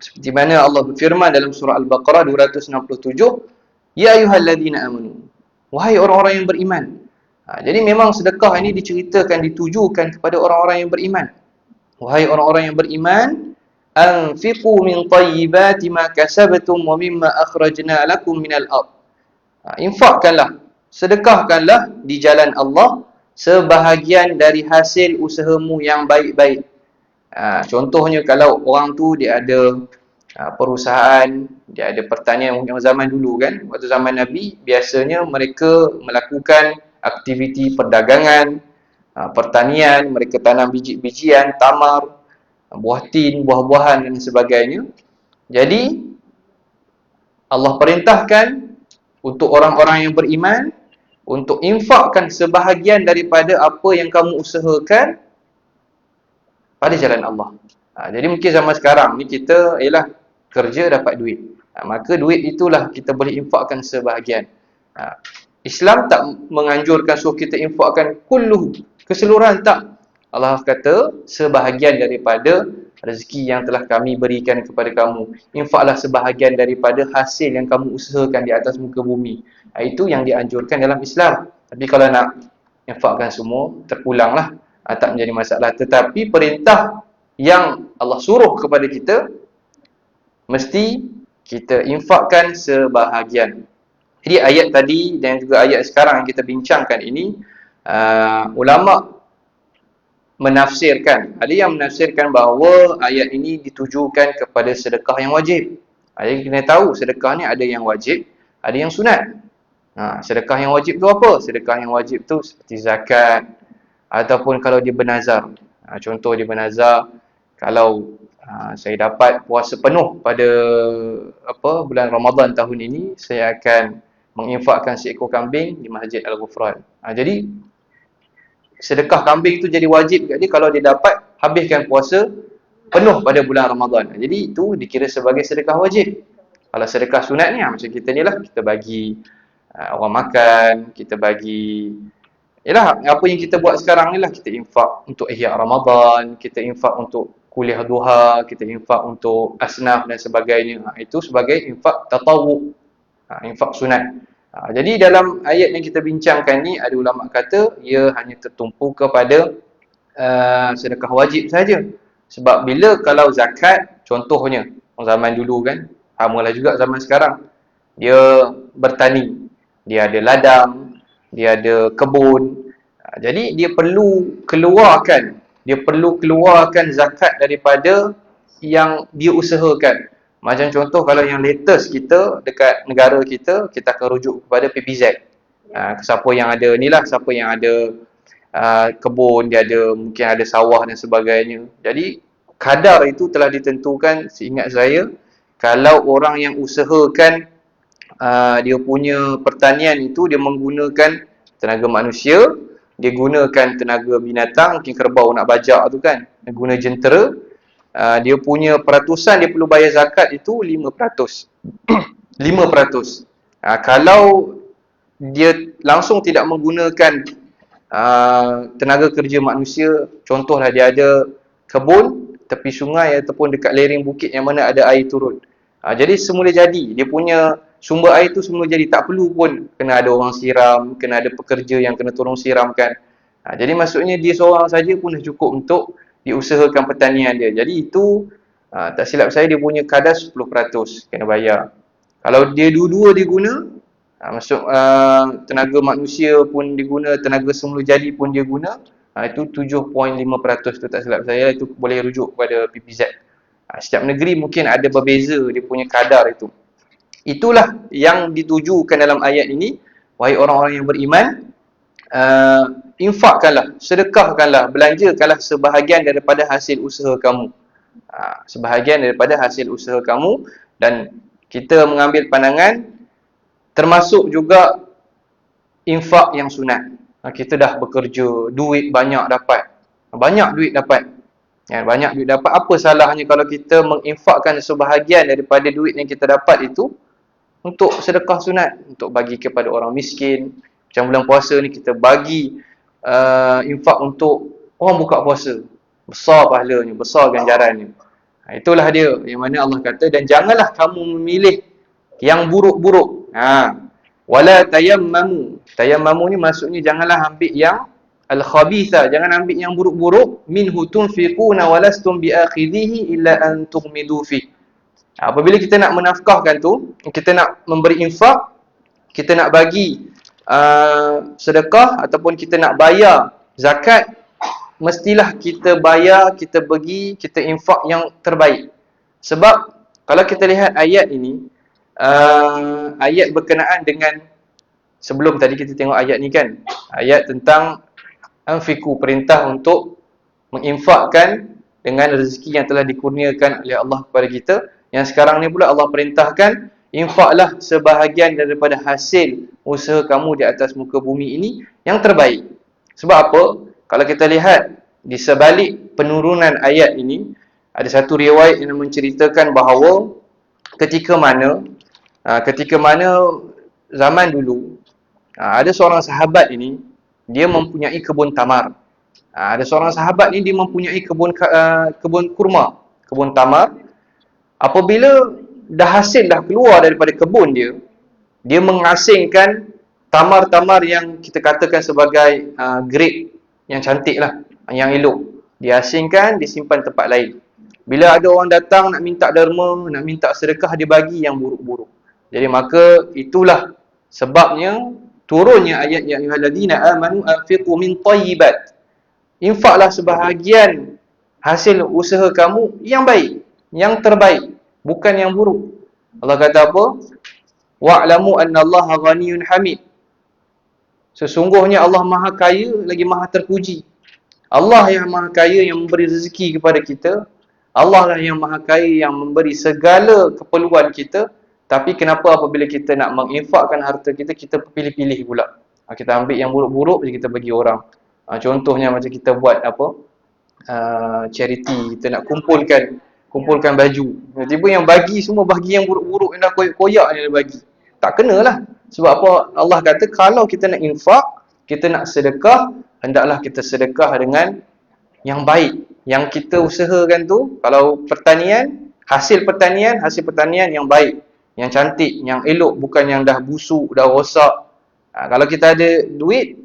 Seperti mana Allah berfirman dalam surah Al-Baqarah 267, Ya ayyuhalladzina amanu, wahai orang-orang yang beriman. Jadi memang sedekah ini diceritakan, ditujukan kepada orang-orang yang beriman. Wahai orang-orang yang beriman, anfiqu min tayyibati ma kasabtum wa mimma akhrajna lakum minal ard. Infakkanlah, sedekahkanlah di jalan Allah sebahagian dari hasil usahamu yang baik-baik. Contohnya kalau orang tu dia ada perusahaan, dia ada pertanian yang zaman dulu kan, waktu zaman Nabi, biasanya mereka melakukan aktiviti perdagangan, pertanian, mereka tanam biji-bijian, tamar, buah tin, buah-buahan dan sebagainya. Jadi Allah perintahkan untuk orang-orang yang beriman untuk infakkan sebahagian daripada apa yang kamu usahakan pada jalan Allah. Jadi mungkin zaman sekarang ni kita ialah kerja dapat duit. Maka duit itulah kita boleh infakkan sebahagian. Islam tak menganjurkan suruh kita infakkan kulluh, keseluruhan, tak. Allah kata sebahagian daripada rezeki yang telah kami berikan kepada kamu. Infaklah sebahagian daripada hasil yang kamu usahakan di atas muka bumi. Itu yang dianjurkan dalam Islam. Tapi kalau nak infakkan semua, terpulanglah, tak menjadi masalah. Tetapi perintah yang Allah suruh kepada kita, mesti kita infakkan sebahagian. Jadi ayat tadi dan juga ayat sekarang yang kita bincangkan ini, ulama menafsirkan. Ada yang menafsirkan bahawa ayat ini ditujukan kepada sedekah yang wajib. Jadi kena tahu sedekah ni ada yang wajib, ada yang sunat. Sedekah yang wajib tu apa? Sedekah yang wajib tu seperti zakat, ataupun kalau dia bernazar. Contoh dia bernazar, kalau saya dapat puasa penuh pada bulan Ramadan tahun ini, saya akan menginfakkan seekor kambing di Masjid Al-Ghufran. Jadi sedekah kambing tu jadi wajib kat dia kalau dia dapat habiskan puasa penuh pada bulan Ramadan. Jadi itu dikira sebagai sedekah wajib. Kalau sedekah sunat ni macam kita ni lah, kita bagi orang makan, kita bagi, yalah, apa yang kita buat sekarang ni lah, kita infak untuk ihya Ramadan, kita infak untuk kuliah duha, kita infak untuk asnaf dan sebagainya. Itu sebagai infak tatawwu, infak sunat. Jadi dalam ayat yang kita bincangkan ni, ada ulama kata ia hanya tertumpu kepada sedekah wajib saja. Sebab bila kalau zakat, contohnya zaman dulu kan, samalah juga zaman sekarang, dia bertani, dia ada ladang, dia ada kebun. Jadi dia perlu keluarkan zakat daripada yang dia usahakan. Macam contoh kalau yang latest kita dekat negara kita, kita akan rujuk kepada PPZ. Siapa yang ada ni lah, siapa yang ada kebun, dia ada mungkin ada sawah dan sebagainya. Jadi kadar itu telah ditentukan, seingat saya, kalau orang yang usahakan dia punya pertanian itu, dia menggunakan tenaga manusia, dia gunakan tenaga binatang, mungkin kerbau nak bajak tu kan, dia guna jentera, dia punya peratusan dia perlu bayar zakat itu 5%. 5%. Kalau dia langsung tidak menggunakan tenaga kerja manusia, contohlah dia ada kebun tepi sungai ataupun dekat lereng bukit yang mana ada air turun, jadi semula jadi, dia punya sumber air tu semula jadi, tak perlu pun kena ada orang siram, kena ada pekerja yang kena tolong siramkan. Jadi maksudnya dia seorang saja pun dah cukup untuk diusahakan pertanian dia. Jadi itu tak silap saya dia punya kadar 10% kena bayar. Kalau dia dua-dua dia guna, masuk tenaga manusia pun diguna, tenaga semula jadi pun dia guna, itu 7.5% tu tak silap saya, itu boleh rujuk kepada PPZ. Setiap negeri mungkin ada berbeza dia punya kadar itu. Itulah yang ditujukan dalam ayat ini. Wahai orang-orang yang beriman, infakkanlah, sedekahkanlah, belanjakanlah sebahagian daripada hasil usaha kamu. Sebahagian daripada hasil usaha kamu. Dan kita mengambil pandangan termasuk juga infak yang sunat. Kita dah bekerja, duit banyak dapat. Banyak duit dapat. Banyak duit dapat. Apa salahnya kalau kita menginfakkan sebahagian daripada duit yang kita dapat itu untuk sedekah sunat, untuk bagi kepada orang miskin. Macam bulan puasa ni kita bagi infak untuk orang buka puasa. Besar pahalanya, besar ganjarannya. Itulah dia yang mana Allah kata, dan janganlah kamu memilih yang buruk-buruk. Wala tayammamu. Tayammamu ni maksudnya janganlah ambil yang al-khabitha, jangan ambil yang buruk-buruk. Minhu tunfiquna walastum biakhidhihi illa an tughmidu fi. Apabila kita nak menafkahkan tu, kita nak memberi infak, kita nak bagi sedekah ataupun kita nak bayar zakat, mestilah kita bayar, kita bagi, kita infak yang terbaik. Sebab kalau kita lihat ayat ini, ayat berkenaan dengan sebelum tadi kita tengok ayat ni kan, ayat tentang anfiku, perintah untuk menginfakkan dengan rezeki yang telah dikurniakan oleh Allah kepada kita. Yang sekarang ni pula Allah perintahkan, infaklah sebahagian daripada hasil usaha kamu di atas muka bumi ini yang terbaik. Sebab apa? Kalau kita lihat di sebalik penurunan ayat ini, ada satu riwayat yang menceritakan bahawa ketika mana zaman dulu, ada seorang sahabat ini, dia mempunyai kebun tamar. Ada seorang sahabat ni dia mempunyai kebun kurma, kebun tamar. Apabila dah hasil dah keluar daripada kebun dia, dia mengasingkan tamar-tamar yang kita katakan sebagai grade yang cantik lah, yang elok. Dia asingkan, disimpan tempat lain. Bila ada orang datang nak minta derma, nak minta sedekah, dia bagi yang buruk-buruk. Jadi maka itulah sebabnya turunnya ayat ya ayyuhallazina amanu anfiqu min thayyibat. Infaklah sebahagian hasil usaha kamu yang baik, yang terbaik, bukan yang buruk. Allah kata apa? Wa'lamu annallaha ghaniyyun hamid. Sesungguhnya Allah Maha Kaya lagi Maha Terpuji. Allah yang Maha Kaya yang memberi rezeki kepada kita. Allah lah yang Maha Kaya yang memberi segala keperluan kita. Tapi kenapa apabila kita nak menginfakkan harta kita, kita pilih-pilih pula. Kita ambil yang buruk-buruk je kita bagi orang. Contohnya macam kita buat apa? Charity, kita nak kumpulkan baju. Tiba-tiba yang bagi semua bagi yang buruk-buruk, yang dah koyak-koyak dia bagi. Tak kenalah. Sebab apa? Allah kata kalau kita nak infak, kita nak sedekah, hendaklah kita sedekah dengan yang baik. Yang kita usahakan tu, kalau pertanian, hasil pertanian yang baik, yang cantik, yang elok, bukan yang dah busuk, dah rosak. Kalau kita ada duit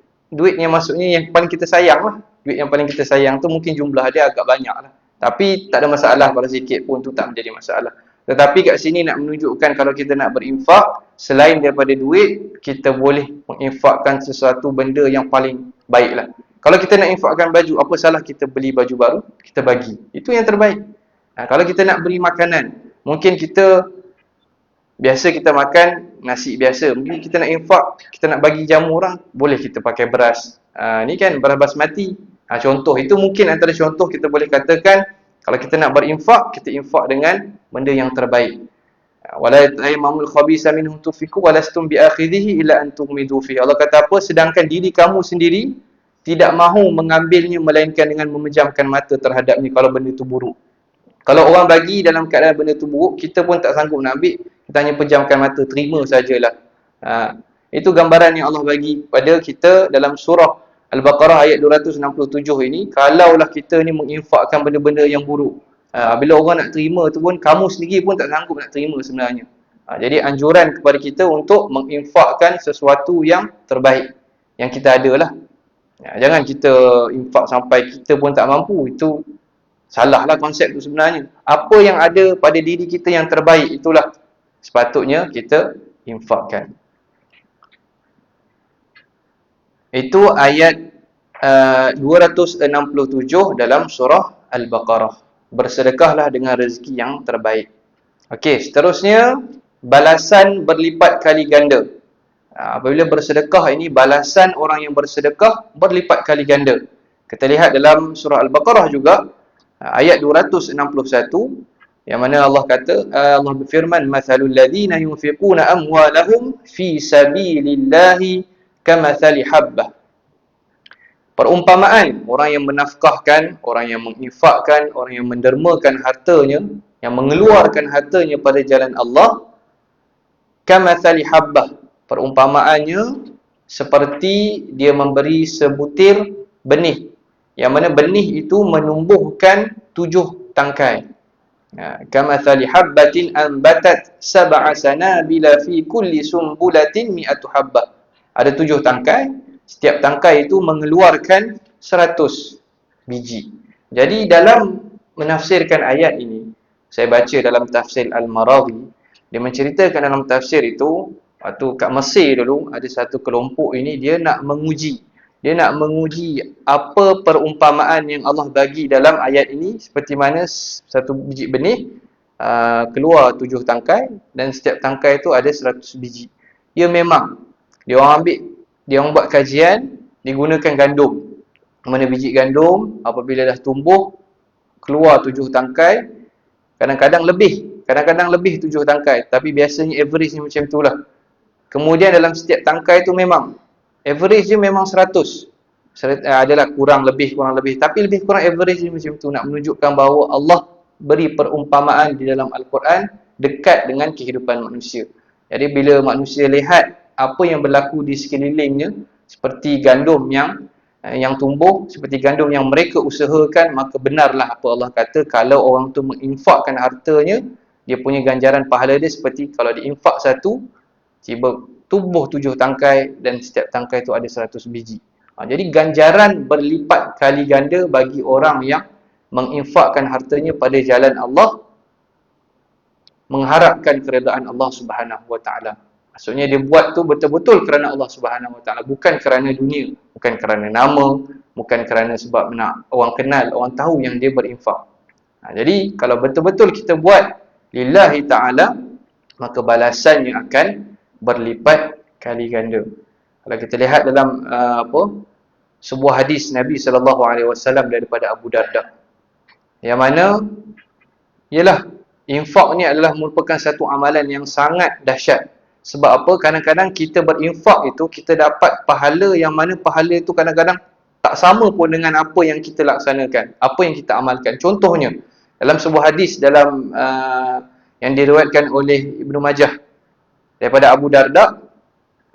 yang maksudnya yang paling kita sayang lah. Duit yang paling kita sayang tu mungkin jumlah dia agak banyak lah. Tapi tak ada masalah, kalau sikit pun tu tak menjadi masalah. Tetapi kat sini nak menunjukkan kalau kita nak berinfak, selain daripada duit, kita boleh menginfakkan sesuatu benda yang paling baik lah. Kalau kita nak infakkan baju, apa salah kita beli baju baru, kita bagi. Itu yang terbaik. Kalau kita nak beri makanan, mungkin kita biasa kita makan nasi biasa, mungkin kita nak infak, kita nak bagi jamu orang, boleh kita pakai beras. Ni kan beras basmati. Contoh, itu mungkin antara contoh kita boleh katakan kalau kita nak berinfak, kita infak dengan benda yang terbaik. Wala tayammamul khabisa minhu tunfiqu walastum biakhidhihi illa an tughmidu fihi. Allah kata apa? Sedangkan diri kamu sendiri tidak mahu mengambilnya melainkan dengan memejamkan mata terhadapnya kalau benda itu buruk. Kalau orang bagi dalam keadaan benda itu buruk, kita pun tak sanggup nak ambil, kita hanya pejamkan mata, terima sajalah. Itu gambaran yang Allah bagi pada kita dalam surah Al-Baqarah ayat 267 ini. Kalaulah kita ni menginfakkan benda-benda yang buruk, bila orang nak terima tu pun, kamu sendiri pun tak sanggup nak terima sebenarnya. Jadi anjuran kepada kita untuk menginfakkan sesuatu yang terbaik yang kita ada lah. Jangan kita infak sampai kita pun tak mampu. Itu salahlah konsep tu sebenarnya. Apa yang ada pada diri kita yang terbaik, itulah sepatutnya kita infakkan. Itu ayat 267 dalam surah Al-Baqarah. Bersedekahlah dengan rezeki yang terbaik. Okey, seterusnya balasan berlipat kali ganda. Apabila bersedekah ini, balasan orang yang bersedekah berlipat kali ganda. Kita lihat dalam surah Al-Baqarah juga ayat 261 yang mana Allah kata, Allah berfirman, mathalul ladzina yunfiquna amwalahum fi sabilillahi kamathali habbah. Perumpamaan orang yang menafkahkan, orang yang menginfakkan, orang yang mendermakan hartanya, yang mengeluarkan hartanya pada jalan Allah, kamathali habbah. Perumpamaannya seperti dia memberi sebutir benih, yang mana benih itu menumbuhkan 7 tangkai. Kamathali habbatin anbatat sab'a sanabila fi kulli sumbulatin mi'atu habbah. Ada 7 tangkai, setiap tangkai itu mengeluarkan 100 biji. Jadi dalam menafsirkan ayat ini, saya baca dalam tafsir Al-Maradhi, dia menceritakan dalam tafsir itu, waktu kat Mesir dulu ada satu kelompok ini, dia nak menguji apa perumpamaan yang Allah bagi dalam ayat ini, seperti mana satu biji benih keluar 7 tangkai dan setiap tangkai itu ada 100 biji. Ya memang dia orang buat kajian, digunakan gandum. Mana biji gandum apabila dah tumbuh keluar 7 tangkai, kadang-kadang lebih 7 tangkai, tapi biasanya average ni macam itulah. Kemudian dalam setiap tangkai tu memang average dia memang 100. Adalah kurang lebih, tapi lebih kurang average dia macam tu, nak menunjukkan bahawa Allah beri perumpamaan di dalam Al-Quran dekat dengan kehidupan manusia. Jadi bila manusia lihat apa yang berlaku di sekelilingnya, seperti gandum yang tumbuh, seperti gandum yang mereka usahakan, maka benarlah apa Allah kata, kalau orang tu menginfakkan hartanya, dia punya ganjaran pahala dia seperti kalau diinfak satu, tiba tumbuh 7 tangkai dan setiap tangkai itu ada 100 biji. Jadi ganjaran berlipat kali ganda bagi orang yang menginfakkan hartanya pada jalan Allah, mengharapkan keredaan Allah Subhanahu wa taala. Maksudnya dia buat tu betul-betul kerana Allah Subhanahu wa taala, bukan kerana dunia, bukan kerana nama, bukan kerana sebab nak orang kenal, orang tahu yang dia berinfak. Jadi kalau betul-betul kita buat lillahi taala, maka balasannya akan berlipat kali ganda. Kalau kita lihat dalam sebuah hadis Nabi SAW daripada Abu Darda, yang mana ialah infak ni adalah merupakan satu amalan yang sangat dahsyat. Sebab apa? Kadang-kadang kita berinfak itu, kita dapat pahala yang mana pahala itu kadang-kadang tak sama pun dengan apa yang kita laksanakan, apa yang kita amalkan. Contohnya dalam sebuah hadis dalam yang diriwayatkan oleh Ibnu Majah daripada Abu Darda,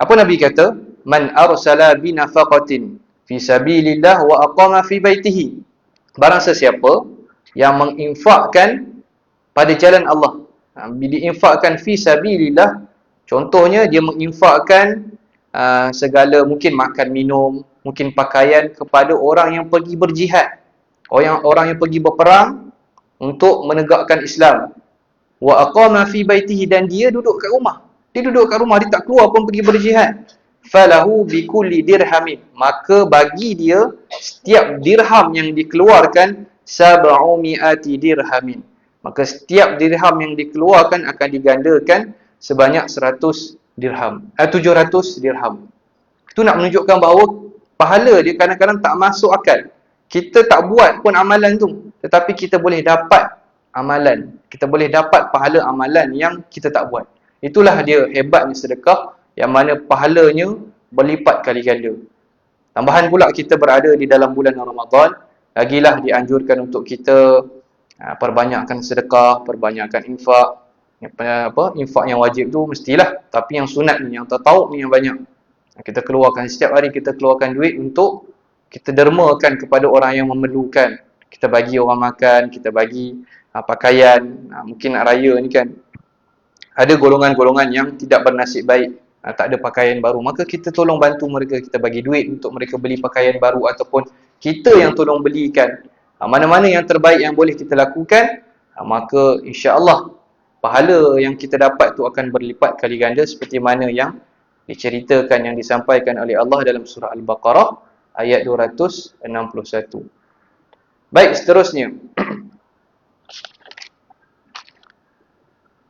apa Nabi kata? Man arsala bi nafaqatin fi sabilillah wa aqama fi baitihi. Barang sesiapa yang menginfakkan pada jalan Allah. Diinfakkan fi sabilillah, contohnya dia menginfakkan segala, mungkin makan minum, mungkin pakaian, kepada orang yang pergi berjihad, orang yang pergi berperang untuk menegakkan Islam. Wa aqama fi baitihi, dan dia duduk kat rumah. Dia tak keluar pun pergi berjihad. Falahu bi kulli dirhamin, maka bagi dia setiap dirham yang dikeluarkan 700 dirhamin, Maka setiap dirham yang dikeluarkan akan digandakan sebanyak 100 dirham. 700 dirham. Itu nak menunjukkan bahawa pahala dia kadang-kadang tak masuk akal. Kita tak buat pun amalan tu, tetapi kita boleh dapat amalan. Kita boleh dapat pahala amalan yang kita tak buat. Itulah dia hebatnya sedekah, yang mana pahalanya berlipat kali ganda. Tambahan pula kita berada di dalam bulan Ramadan, lagilah dianjurkan untuk kita perbanyakkan sedekah, perbanyakkan infak. Infak yang wajib tu mestilah, tapi yang sunat ni, yang tatawuk ni yang banyak. Kita keluarkan setiap hari, kita keluarkan duit untuk kita dermakan kepada orang yang memerlukan. Kita bagi orang makan, kita bagi pakaian. Mungkin nak raya ni kan, ada golongan-golongan yang tidak bernasib baik, tak ada pakaian baru, maka kita tolong bantu mereka, kita bagi duit untuk mereka beli pakaian baru, ataupun kita yang tolong belikan. Mana-mana yang terbaik yang boleh kita lakukan, maka insya-Allah pahala yang kita dapat tu akan berlipat kali ganda, seperti mana yang diceritakan, yang disampaikan oleh Allah dalam surah Al-Baqarah ayat 261. Baik, seterusnya.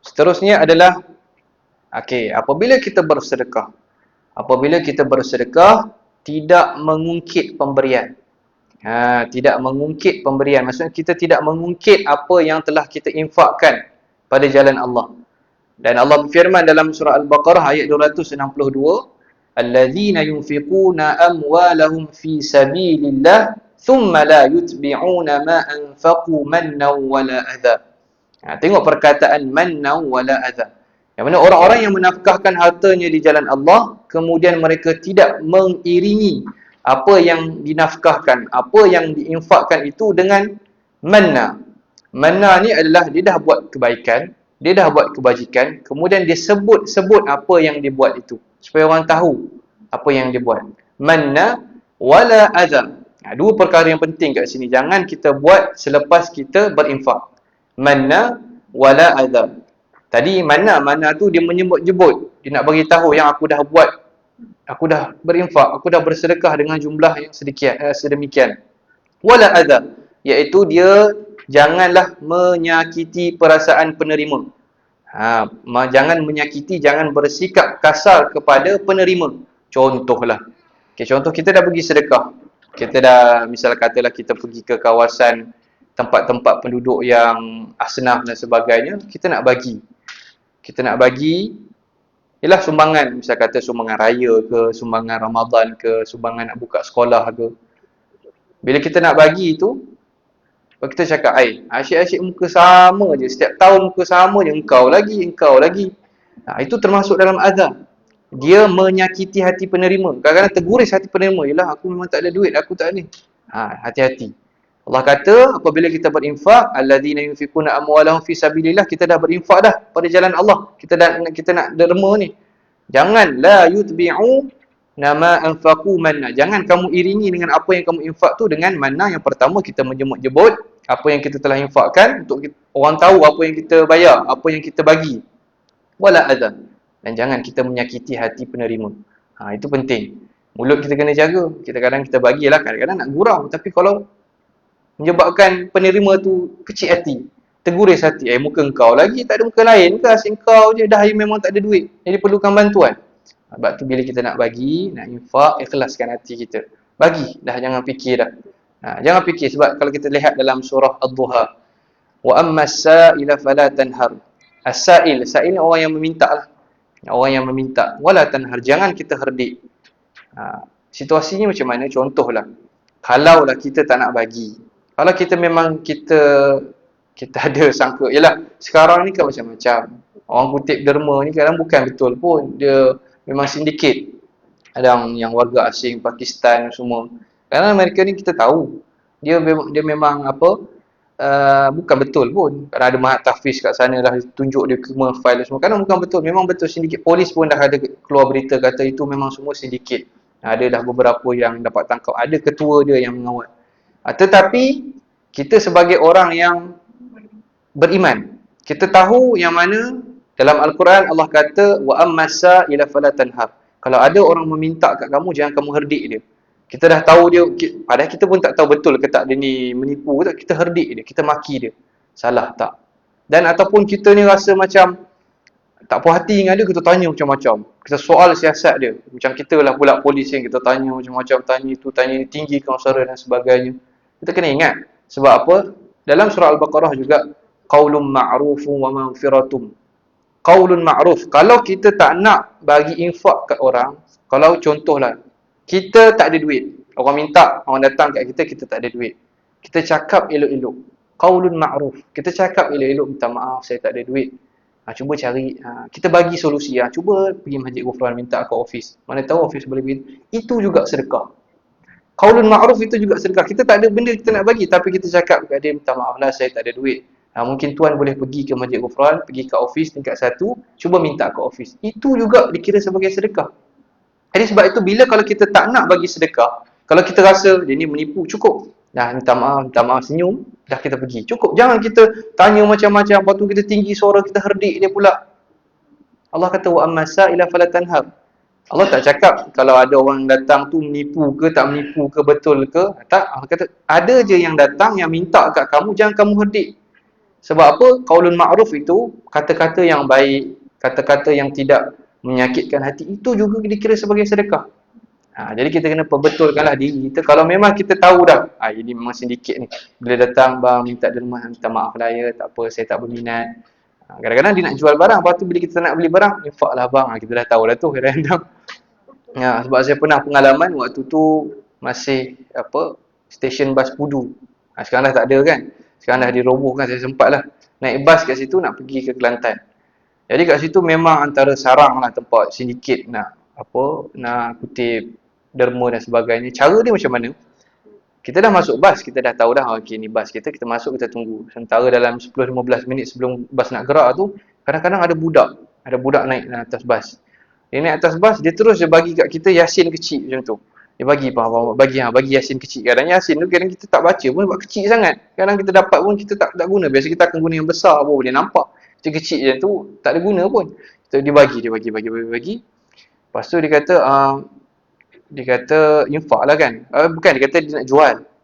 Seterusnya adalah apabila kita bersedekah. Apabila kita bersedekah, tidak mengungkit pemberian. Tidak mengungkit pemberian. Maksudnya kita tidak mengungkit apa yang telah kita infakkan pada jalan Allah. Dan Allah berfirman dalam surah Al-Baqarah ayat 262, "Allazina yunfiquna amwalahum fi sabilillah, thumma la yutbi'una ma anfaqu mannaw wala adha." Tengok perkataan mannaw wala adha. Yang mana orang-orang yang menafkahkan hartanya di jalan Allah, kemudian mereka tidak mengiringi apa yang dinafkahkan, apa yang diinfakkan itu dengan manna. Manna ni adalah dia dah buat kebaikan, dia dah buat kebajikan, kemudian dia sebut-sebut apa yang dia buat itu, supaya orang tahu apa yang dia buat. Manna wala adha. Dua perkara yang penting kat sini. Jangan kita buat selepas kita berinfak. Manna wala adha. Tadi mana tu dia menyebut-jebut, dia nak bagi tahu yang aku dah buat, aku dah berinfak, aku dah bersedekah dengan jumlah yang sedemikian. Wala adha, iaitu dia janganlah menyakiti perasaan penerima. Jangan menyakiti, jangan bersikap kasar kepada penerima. Contohlah, contoh kita dah pergi sedekah. Kita dah, misal katalah kita pergi ke kawasan tempat-tempat penduduk yang asnaf dan sebagainya, kita nak bagi. Ialah sumbangan, misal kata sumbangan raya ke, sumbangan Ramadan ke, sumbangan nak buka sekolah ke. Bila kita nak bagi tu, kita cakap, asyik-asyik muka sama je, setiap tahun muka sama je, engkau lagi. Itu termasuk dalam azab. Dia menyakiti hati penerima. Kadang-kadang terguris hati penerima. Yalah, aku memang tak ada duit, aku tak ni. Hati-hati. Allah kata, apabila kita berinfak, alladzina yunfiquna amwalahum fi sabilillah, kita dah berinfak dah pada jalan Allah. Kita nak derma ni. Jangan la yutbi'u nama anfaqu manna. Jangan kamu iringi dengan apa yang kamu infak tu dengan mana. Yang pertama, kita menyebut-jebut apa yang kita telah infakkan untuk orang tahu apa yang kita bayar, apa yang kita bagi. Wala adha. Dan jangan kita menyakiti hati penerima. Itu penting. Mulut kita kena jaga. Kadang-kadang kita bagilah, kadang-kadang nak gurau, tapi kalau menyebabkan penerima tu kecil hati, terguris hati, muka engkau lagi, tak ada muka lain ke, asyik engkau je, dah memang tak ada duit, jadi perlukan bantuan. Sebab tu bila kita nak bagi, nak infak, ikhlaskan hati kita. Bagi, jangan fikir dah. Jangan fikir, sebab kalau kita lihat dalam surah Ad-Duha, wa amma as-sa'ila fala tanhar. As-sa'il, sa'il ni orang yang meminta lah. Orang yang meminta, wala tanhar, jangan kita herdik. Situasinya macam mana? Contohlah, kalaulah kita tak nak bagi, kalau kita memang kita ada sangka, yalah sekarang ni kan macam-macam. Orang kutip derma ni kadang bukan betul pun, dia memang sindiket. Ada yang warga asing, Pakistan semua. Kerana mereka ni kita tahu, dia memang bukan betul pun. Kerana ada mahat tahfiz kat sana dah tunjuk dia kema file semua. Kerana bukan betul, memang betul sindiket. Polis pun dah ada keluar berita kata itu memang semua sindiket. Ada dah beberapa yang dapat tangkap, ada ketua dia yang mengawal. Tetapi kita sebagai orang yang beriman, kita tahu yang mana dalam Al-Quran Allah kata wa ammasa ila fala tanhar. Kalau ada orang meminta kat kamu, jangan kamu herdik dia. Kita dah tahu dia, padahal kita pun tak tahu betul ke tak dia ni menipu ke tak, kita herdik dia, kita maki dia. Salah tak? Dan ataupun kita ni rasa macam tak puas hati dengan dia, kita tanya macam-macam. Kita soal siasat dia. Macam kita lah pula polis yang kita tanya macam-macam, tanya itu, tanya ini, tinggikan suara dan sebagainya. Kita kena ingat. Sebab apa? Dalam surah Al-Baqarah juga, qaulun ma'rufun wa maghfiratum. Qaulun ma'ruf. Kalau kita tak nak bagi infak kat orang, kalau contohlah, kita tak ada duit. Orang minta, orang datang kat kita, kita tak ada duit. Kita cakap elok-elok. Qaulun ma'ruf. Kita cakap elok-elok, minta maaf, saya tak ada duit. Cuba cari, kita bagi solusi. Cuba pergi Masjid Ghufran, minta ke office. Mana tahu office boleh bagi. Itu juga sedekah. Qaulun ma'ruf itu juga sedekah. Kita tak ada benda kita nak bagi, tapi kita cakap kat dia, minta maaf lah, saya tak ada duit. Mungkin tuan boleh pergi ke Masjid Ghufran, pergi ke office tingkat 1, cuba minta ke office. Itu juga dikira sebagai sedekah. Jadi sebab itu, bila kalau kita tak nak bagi sedekah, kalau kita rasa dia ni menipu, cukup. Dah minta maaf, senyum, dah kita pergi. Cukup. Jangan kita tanya macam-macam, lepas tu kita tinggi suara, kita herdik dia pula. Allah kata, wa amma sa'ila fala tanhar. Allah tak cakap kalau ada orang datang tu menipu ke, tak menipu ke, betul ke. Tak. Allah kata, ada je yang datang, yang minta kat kamu, jangan kamu herdik. Sebab apa? Qaulun ma'ruf itu, kata-kata yang baik, kata-kata yang tidak menyakitkan hati, itu juga dikira sebagai sedekah. Jadi kita kena perbetulkanlah diri kita. Kalau memang kita tahu dah, ini memang sindiket ni. Bila datang, bang minta derma, minta maaf lah ya, tak apa, saya tak berminat. Kadang-kadang dia nak jual barang, lepas tu bila kita nak beli barang, infak lah bang. Kita dah tahu dah tu kadang-kadang. Sebab saya pernah pengalaman waktu tu masih stesen bas Pudu. Sekarang dah tak ada kan. Sekarang dah dirobohkan, saya sempat lah naik bas kat situ nak pergi ke Kelantan. Jadi kat situ memang antara sarang lah tempat sindiket nak kutip derma dan sebagainya. Cara dia macam mana? Kita dah masuk bas, kita dah tahu dah, okey ni bas kita, kita masuk, kita tunggu. Sementara dalam 10-15 minit sebelum bas nak gerak tu, kadang-kadang ada budak naik atas bas. Dia naik atas bas, dia terus dia bagi kat kita Yasin kecil macam tu. Dia bagi bagi Yasin kecil. Kadang Yasin tu kadang kita tak baca pun sebab kecil sangat. Kadang kita dapat pun kita tak guna. Biasa kita akan guna yang besar pun boleh nampak. Kecil-kecil je tu tak ada guna pun. Dia bagi. Lepas tu dia kata infak lah kan. Bukan, dia kata dia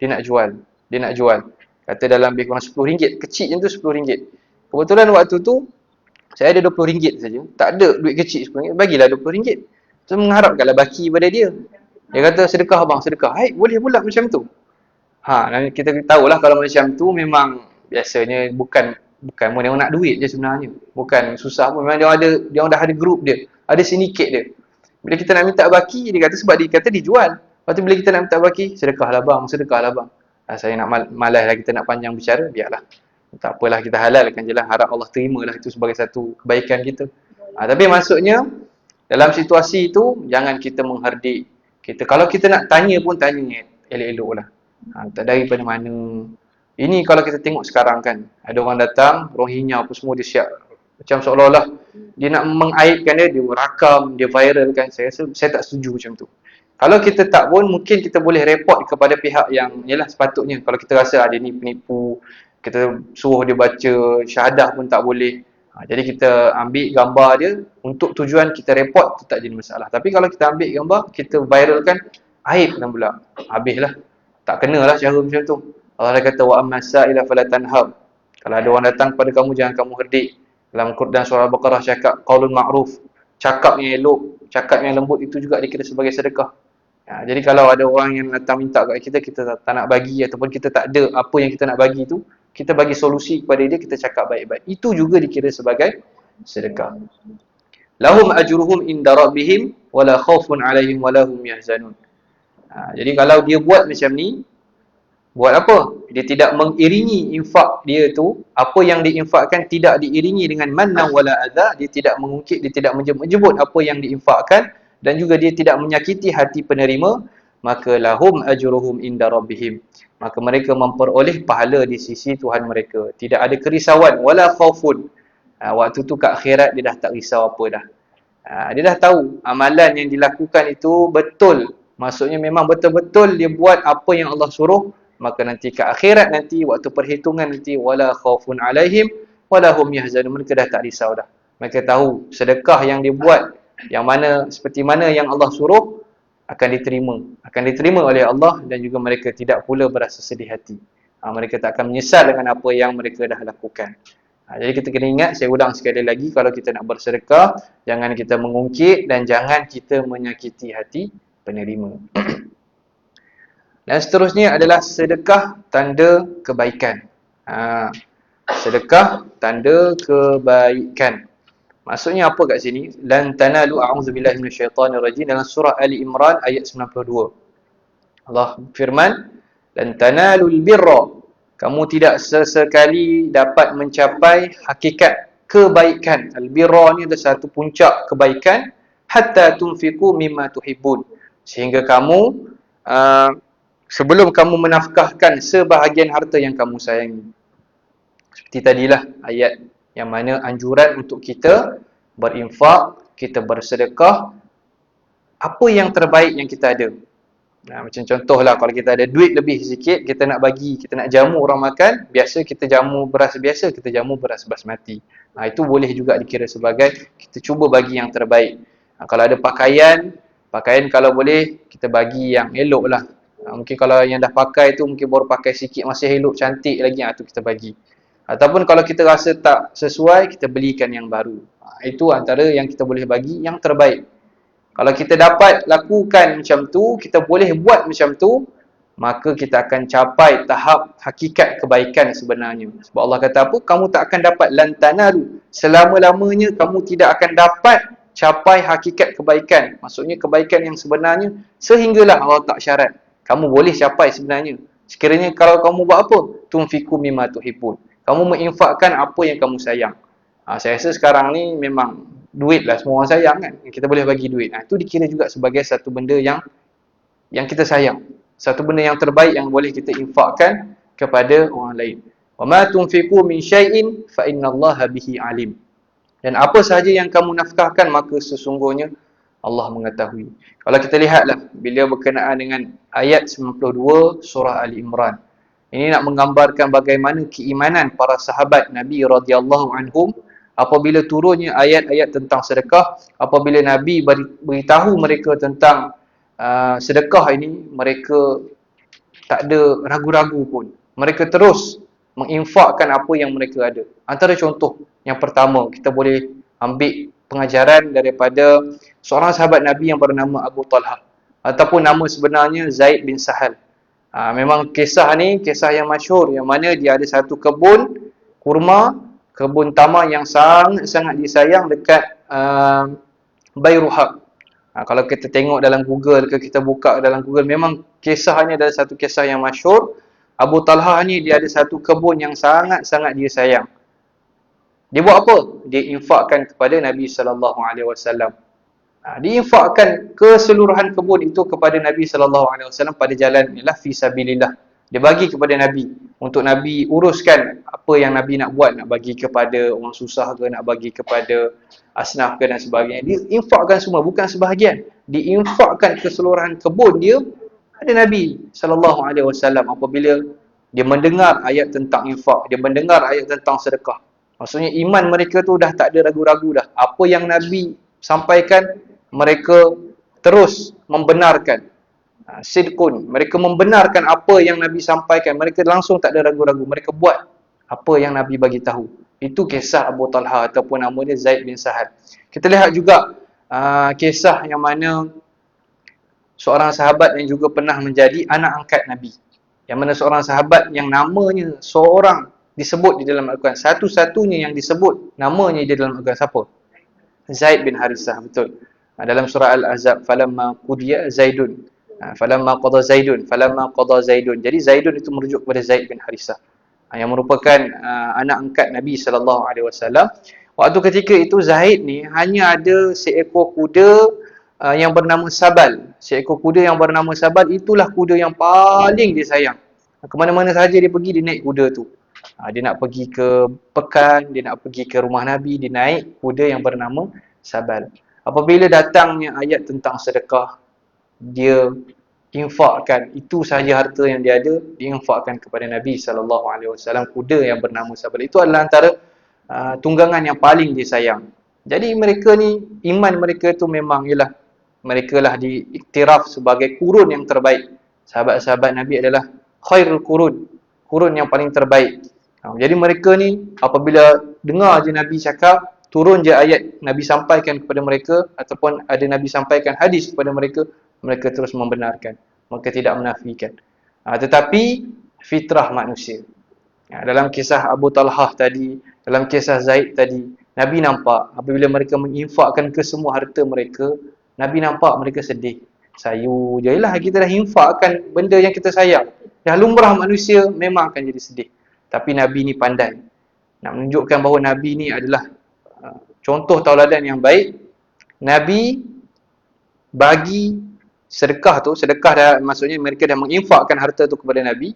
nak jual. Kata dalam lebih kurang RM10. Kecil je tu RM10. Kebetulan waktu tu saya ada RM20 saja. Tak ada duit kecil RM10. Bagilah RM20. So mengharapkanlah baki pada dia. Dia kata sedekah bang, sedekah. Hai, boleh pula macam tu. Dan kita tahulah kalau macam tu memang biasanya bukan orang nak duit je sebenarnya. Bukan susah pun. Memang dia dah ada grup dia. Ada sindiket dia. Bila kita nak minta baki, dia kata sebab dia kata dijual. Lepas tu bila kita nak minta baki, sedekahlah bang. Saya nak malas lah kita nak panjang bicara, biarlah. Tak apalah, kita halalkan je lah. Harap Allah terimalah itu sebagai satu kebaikan kita. Tapi maksudnya, dalam situasi itu, jangan kita menghardik. Kalau kita nak tanya pun, tanya elok-elok lah. Tak daripada mana. Ini kalau kita tengok sekarang kan, ada orang datang, Rohingya apa semua dia siap. Macam seolah-olah dia nak mengaibkan dia rakam, dia viralkan. Saya tak setuju macam tu. Kalau kita tak pun, mungkin kita boleh report kepada pihak yang yalah sepatutnya. Kalau kita rasa dia ni penipu, kita suruh dia baca syahadah pun tak boleh. Jadi kita ambil gambar dia untuk tujuan kita report, tu tak jadi masalah. Tapi kalau kita ambil gambar, kita viralkan, aib kan pula. Habislah. Tak kenalah cara macam tu. Allah kata wa amma sa'ila fala tanhar. Kalau ada orang datang kepada kamu, jangan kamu herdik. Dalam surah Al-Baqarah cakap qaulun ma'ruf, cakap yang elok, cakap yang lembut, itu juga dikira sebagai sedekah. Jadi kalau ada orang yang datang minta kat kita tak nak bagi, ataupun kita tak ada apa yang kita nak bagi tu, kita bagi solusi kepada dia, kita cakap baik-baik. Itu juga dikira sebagai sedekah. Lahum ajruhum inda rabbihim wala khaufun alaihim wala hum yahzanun. Jadi kalau dia buat macam ni, buat apa? Dia tidak mengiringi infak dia tu, apa yang diinfakkan tidak diiringi dengan manna wala adza, dia tidak mengungkit, dia tidak menyebut apa yang diinfakkan, dan juga dia tidak menyakiti hati penerima, maka lahum ajruhum inda rabbihim, maka mereka memperoleh pahala di sisi Tuhan mereka. Tidak ada kerisauan, wala khaufun. Waktu tu kat akhirat dia dah tak risau apa dah. Dia dah tahu amalan yang dilakukan itu betul. Maksudnya memang betul-betul dia buat apa yang Allah suruh. Maka nanti ke akhirat nanti, waktu perhitungan nanti, wala khaufun alaihim wala hum yahzanun, mereka dah tak risau dah. Mereka tahu sedekah yang dia buat, yang mana seperti mana yang Allah suruh, akan diterima oleh Allah, dan juga mereka tidak pula berasa sedih hati. Mereka tak akan menyesal dengan apa yang mereka dah lakukan. Jadi kita kena ingat, saya ulang sekali lagi, kalau kita nak bersedekah, jangan kita mengungkit dan jangan kita menyakiti hati penerima. Dan seterusnya adalah sedekah tanda kebaikan. Sedekah tanda kebaikan. Maksudnya apa kat sini? Lan tanalu, a'udzubillahi minasyaitonirrajim, dalam surah Ali Imran ayat 92. Allah firman, lan tanalul birra, kamu tidak sesekali dapat mencapai hakikat kebaikan. Al-birra ni adalah satu puncak kebaikan, hatta tunfiqu mimma tuhibbun, sehingga kamu sebelum kamu menafkahkan sebahagian harta yang kamu sayangi. Seperti tadilah ayat yang mana anjuran untuk kita berinfak, kita bersedekah apa yang terbaik yang kita ada. Macam contohlah, kalau kita ada duit lebih sikit, kita nak bagi, kita nak jamu orang makan, biasa kita jamu beras biasa, kita jamu beras basmati. Itu boleh juga dikira sebagai kita cuba bagi yang terbaik. Kalau ada pakaian kalau boleh kita bagi yang elok lah. Mungkin kalau yang dah pakai tu mungkin baru pakai sikit, masih elok, cantik lagi, tu kita bagi. Ataupun kalau kita rasa tak sesuai, kita belikan yang baru. Itu antara yang kita boleh bagi yang terbaik. Kalau kita dapat lakukan macam tu, kita boleh buat macam tu, maka kita akan capai tahap hakikat kebaikan sebenarnya. Sebab Allah kata apa? Kamu tak akan dapat lantanalu, selama-lamanya kamu tidak akan dapat capai hakikat kebaikan. Maksudnya kebaikan yang sebenarnya, sehinggalah Allah tak syarat. Kamu boleh capai sebenarnya. Sekiranya kalau kamu buat apa? Tunfiku mimma tuhibbun. Kamu menginfakkan apa yang kamu sayang. Saya rasa sekarang ni memang duit lah semua orang sayang kan. Kita boleh bagi duit. Itu dikira juga sebagai satu benda yang kita sayang. Satu benda yang terbaik yang boleh kita infakkan kepada orang lain. Wa ma tunfiqu min syai'in fa innallaha bihi alim. Dan apa sahaja yang kamu nafkahkan, maka sesungguhnya Allah mengetahui. Kalau kita lihatlah bila berkenaan dengan ayat 92 surah Ali Imran. Ini nak menggambarkan bagaimana keimanan para sahabat Nabi radhiyallahu anhum apabila turunnya ayat-ayat tentang sedekah, apabila Nabi beritahu mereka tentang sedekah ini, mereka tak ada ragu-ragu pun. Mereka terus menginfakkan apa yang mereka ada. Antara contoh yang pertama, kita boleh ambil pengajaran daripada seorang sahabat Nabi yang bernama Abu Talha, ataupun nama sebenarnya Zaid bin Sahal. Memang kisah ni kisah yang masyhur, yang mana dia ada satu kebun kurma, kebun tamar yang sangat-sangat disayang dekat Bayruha. Kalau kita tengok dalam Google ke kita buka dalam Google, memang kisahnya adalah satu kisah yang masyhur. Abu Talha ni dia ada satu kebun yang sangat-sangat dia sayang. Dia buat apa? Dia infakkan kepada Nabi sallallahu alaihi wasallam. Dia infakkan keseluruhan kebun itu kepada Nabi sallallahu alaihi wasallam pada jalan ialah fi sabilillah. Dia bagi kepada Nabi untuk Nabi uruskan apa yang Nabi nak buat, nak bagi kepada orang susah ke, nak bagi kepada asnaf ke dan sebagainya. Dia infakkan semua, bukan sebahagian. Dia infakkan keseluruhan kebun dia pada Nabi sallallahu alaihi wasallam apabila dia mendengar ayat tentang infak, dia mendengar ayat tentang sedekah. Maksudnya iman mereka tu dah tak ada ragu-ragu dah. Apa yang Nabi sampaikan, mereka terus membenarkan. Sidqun, mereka membenarkan apa yang Nabi sampaikan. Mereka langsung tak ada ragu-ragu. Mereka buat apa yang Nabi bagi tahu. Itu kisah Abu Talha ataupun nama dia Zaid bin Sahal. Kita lihat juga kisah yang mana seorang sahabat yang juga pernah menjadi anak angkat Nabi. Yang mana seorang sahabat yang namanya seorang disebut di dalam Al-Quran. Satu-satunya yang disebut namanya di dalam Al-Quran siapa? Zaid bin Harisah, betul. Dalam surah Al-Ahzab, falamma qudiya Zaidun, falamma qada Zaidun. Jadi Zaidun itu merujuk kepada Zaid bin Harisah, yang merupakan anak angkat Nabi sallallahu alaihi wasallam. Waktu ketika itu Zaid ni hanya ada seekor kuda yang bernama Sabal. Seekor kuda yang bernama Sabal, itulah kuda yang paling dia sayang. Ke mana-mana sahaja dia pergi, dia naik kuda tu. Dia nak pergi ke pekan, dia nak pergi ke rumah Nabi, dia naik kuda yang bernama Sabal. Apabila datangnya ayat tentang sedekah, dia infakkan itu sahaja harta yang dia ada, dia infakkan kepada Nabi sallallahu alaihi wasallam kuda yang bernama Sabal. Itu adalah antara tunggangan yang paling dia sayang. Jadi mereka ni, iman mereka tu memang ialah mereka lah diiktiraf sebagai kurun yang terbaik. Sahabat-sahabat Nabi adalah khairul kurun, kurun yang paling terbaik. Jadi mereka ni apabila dengar je Nabi cakap, turun je ayat Nabi sampaikan kepada mereka, ataupun ada Nabi sampaikan hadis kepada mereka, mereka terus membenarkan, mereka tidak menafikan. Tetapi fitrah manusia. Dalam kisah Abu Talhah tadi, dalam kisah Zaid tadi, Nabi nampak apabila mereka menginfakkan ke semua harta mereka, Nabi nampak mereka sedih. Sayu je lah, kita dah infakkan benda yang kita sayang. Dah lumrah manusia memang akan jadi sedih. Tapi Nabi ni pandai nak menunjukkan bahawa Nabi ni adalah contoh tauladan yang baik. Nabi bagi sedekah tu, sedekah dah, maksudnya mereka dah menginfakkan harta tu kepada Nabi.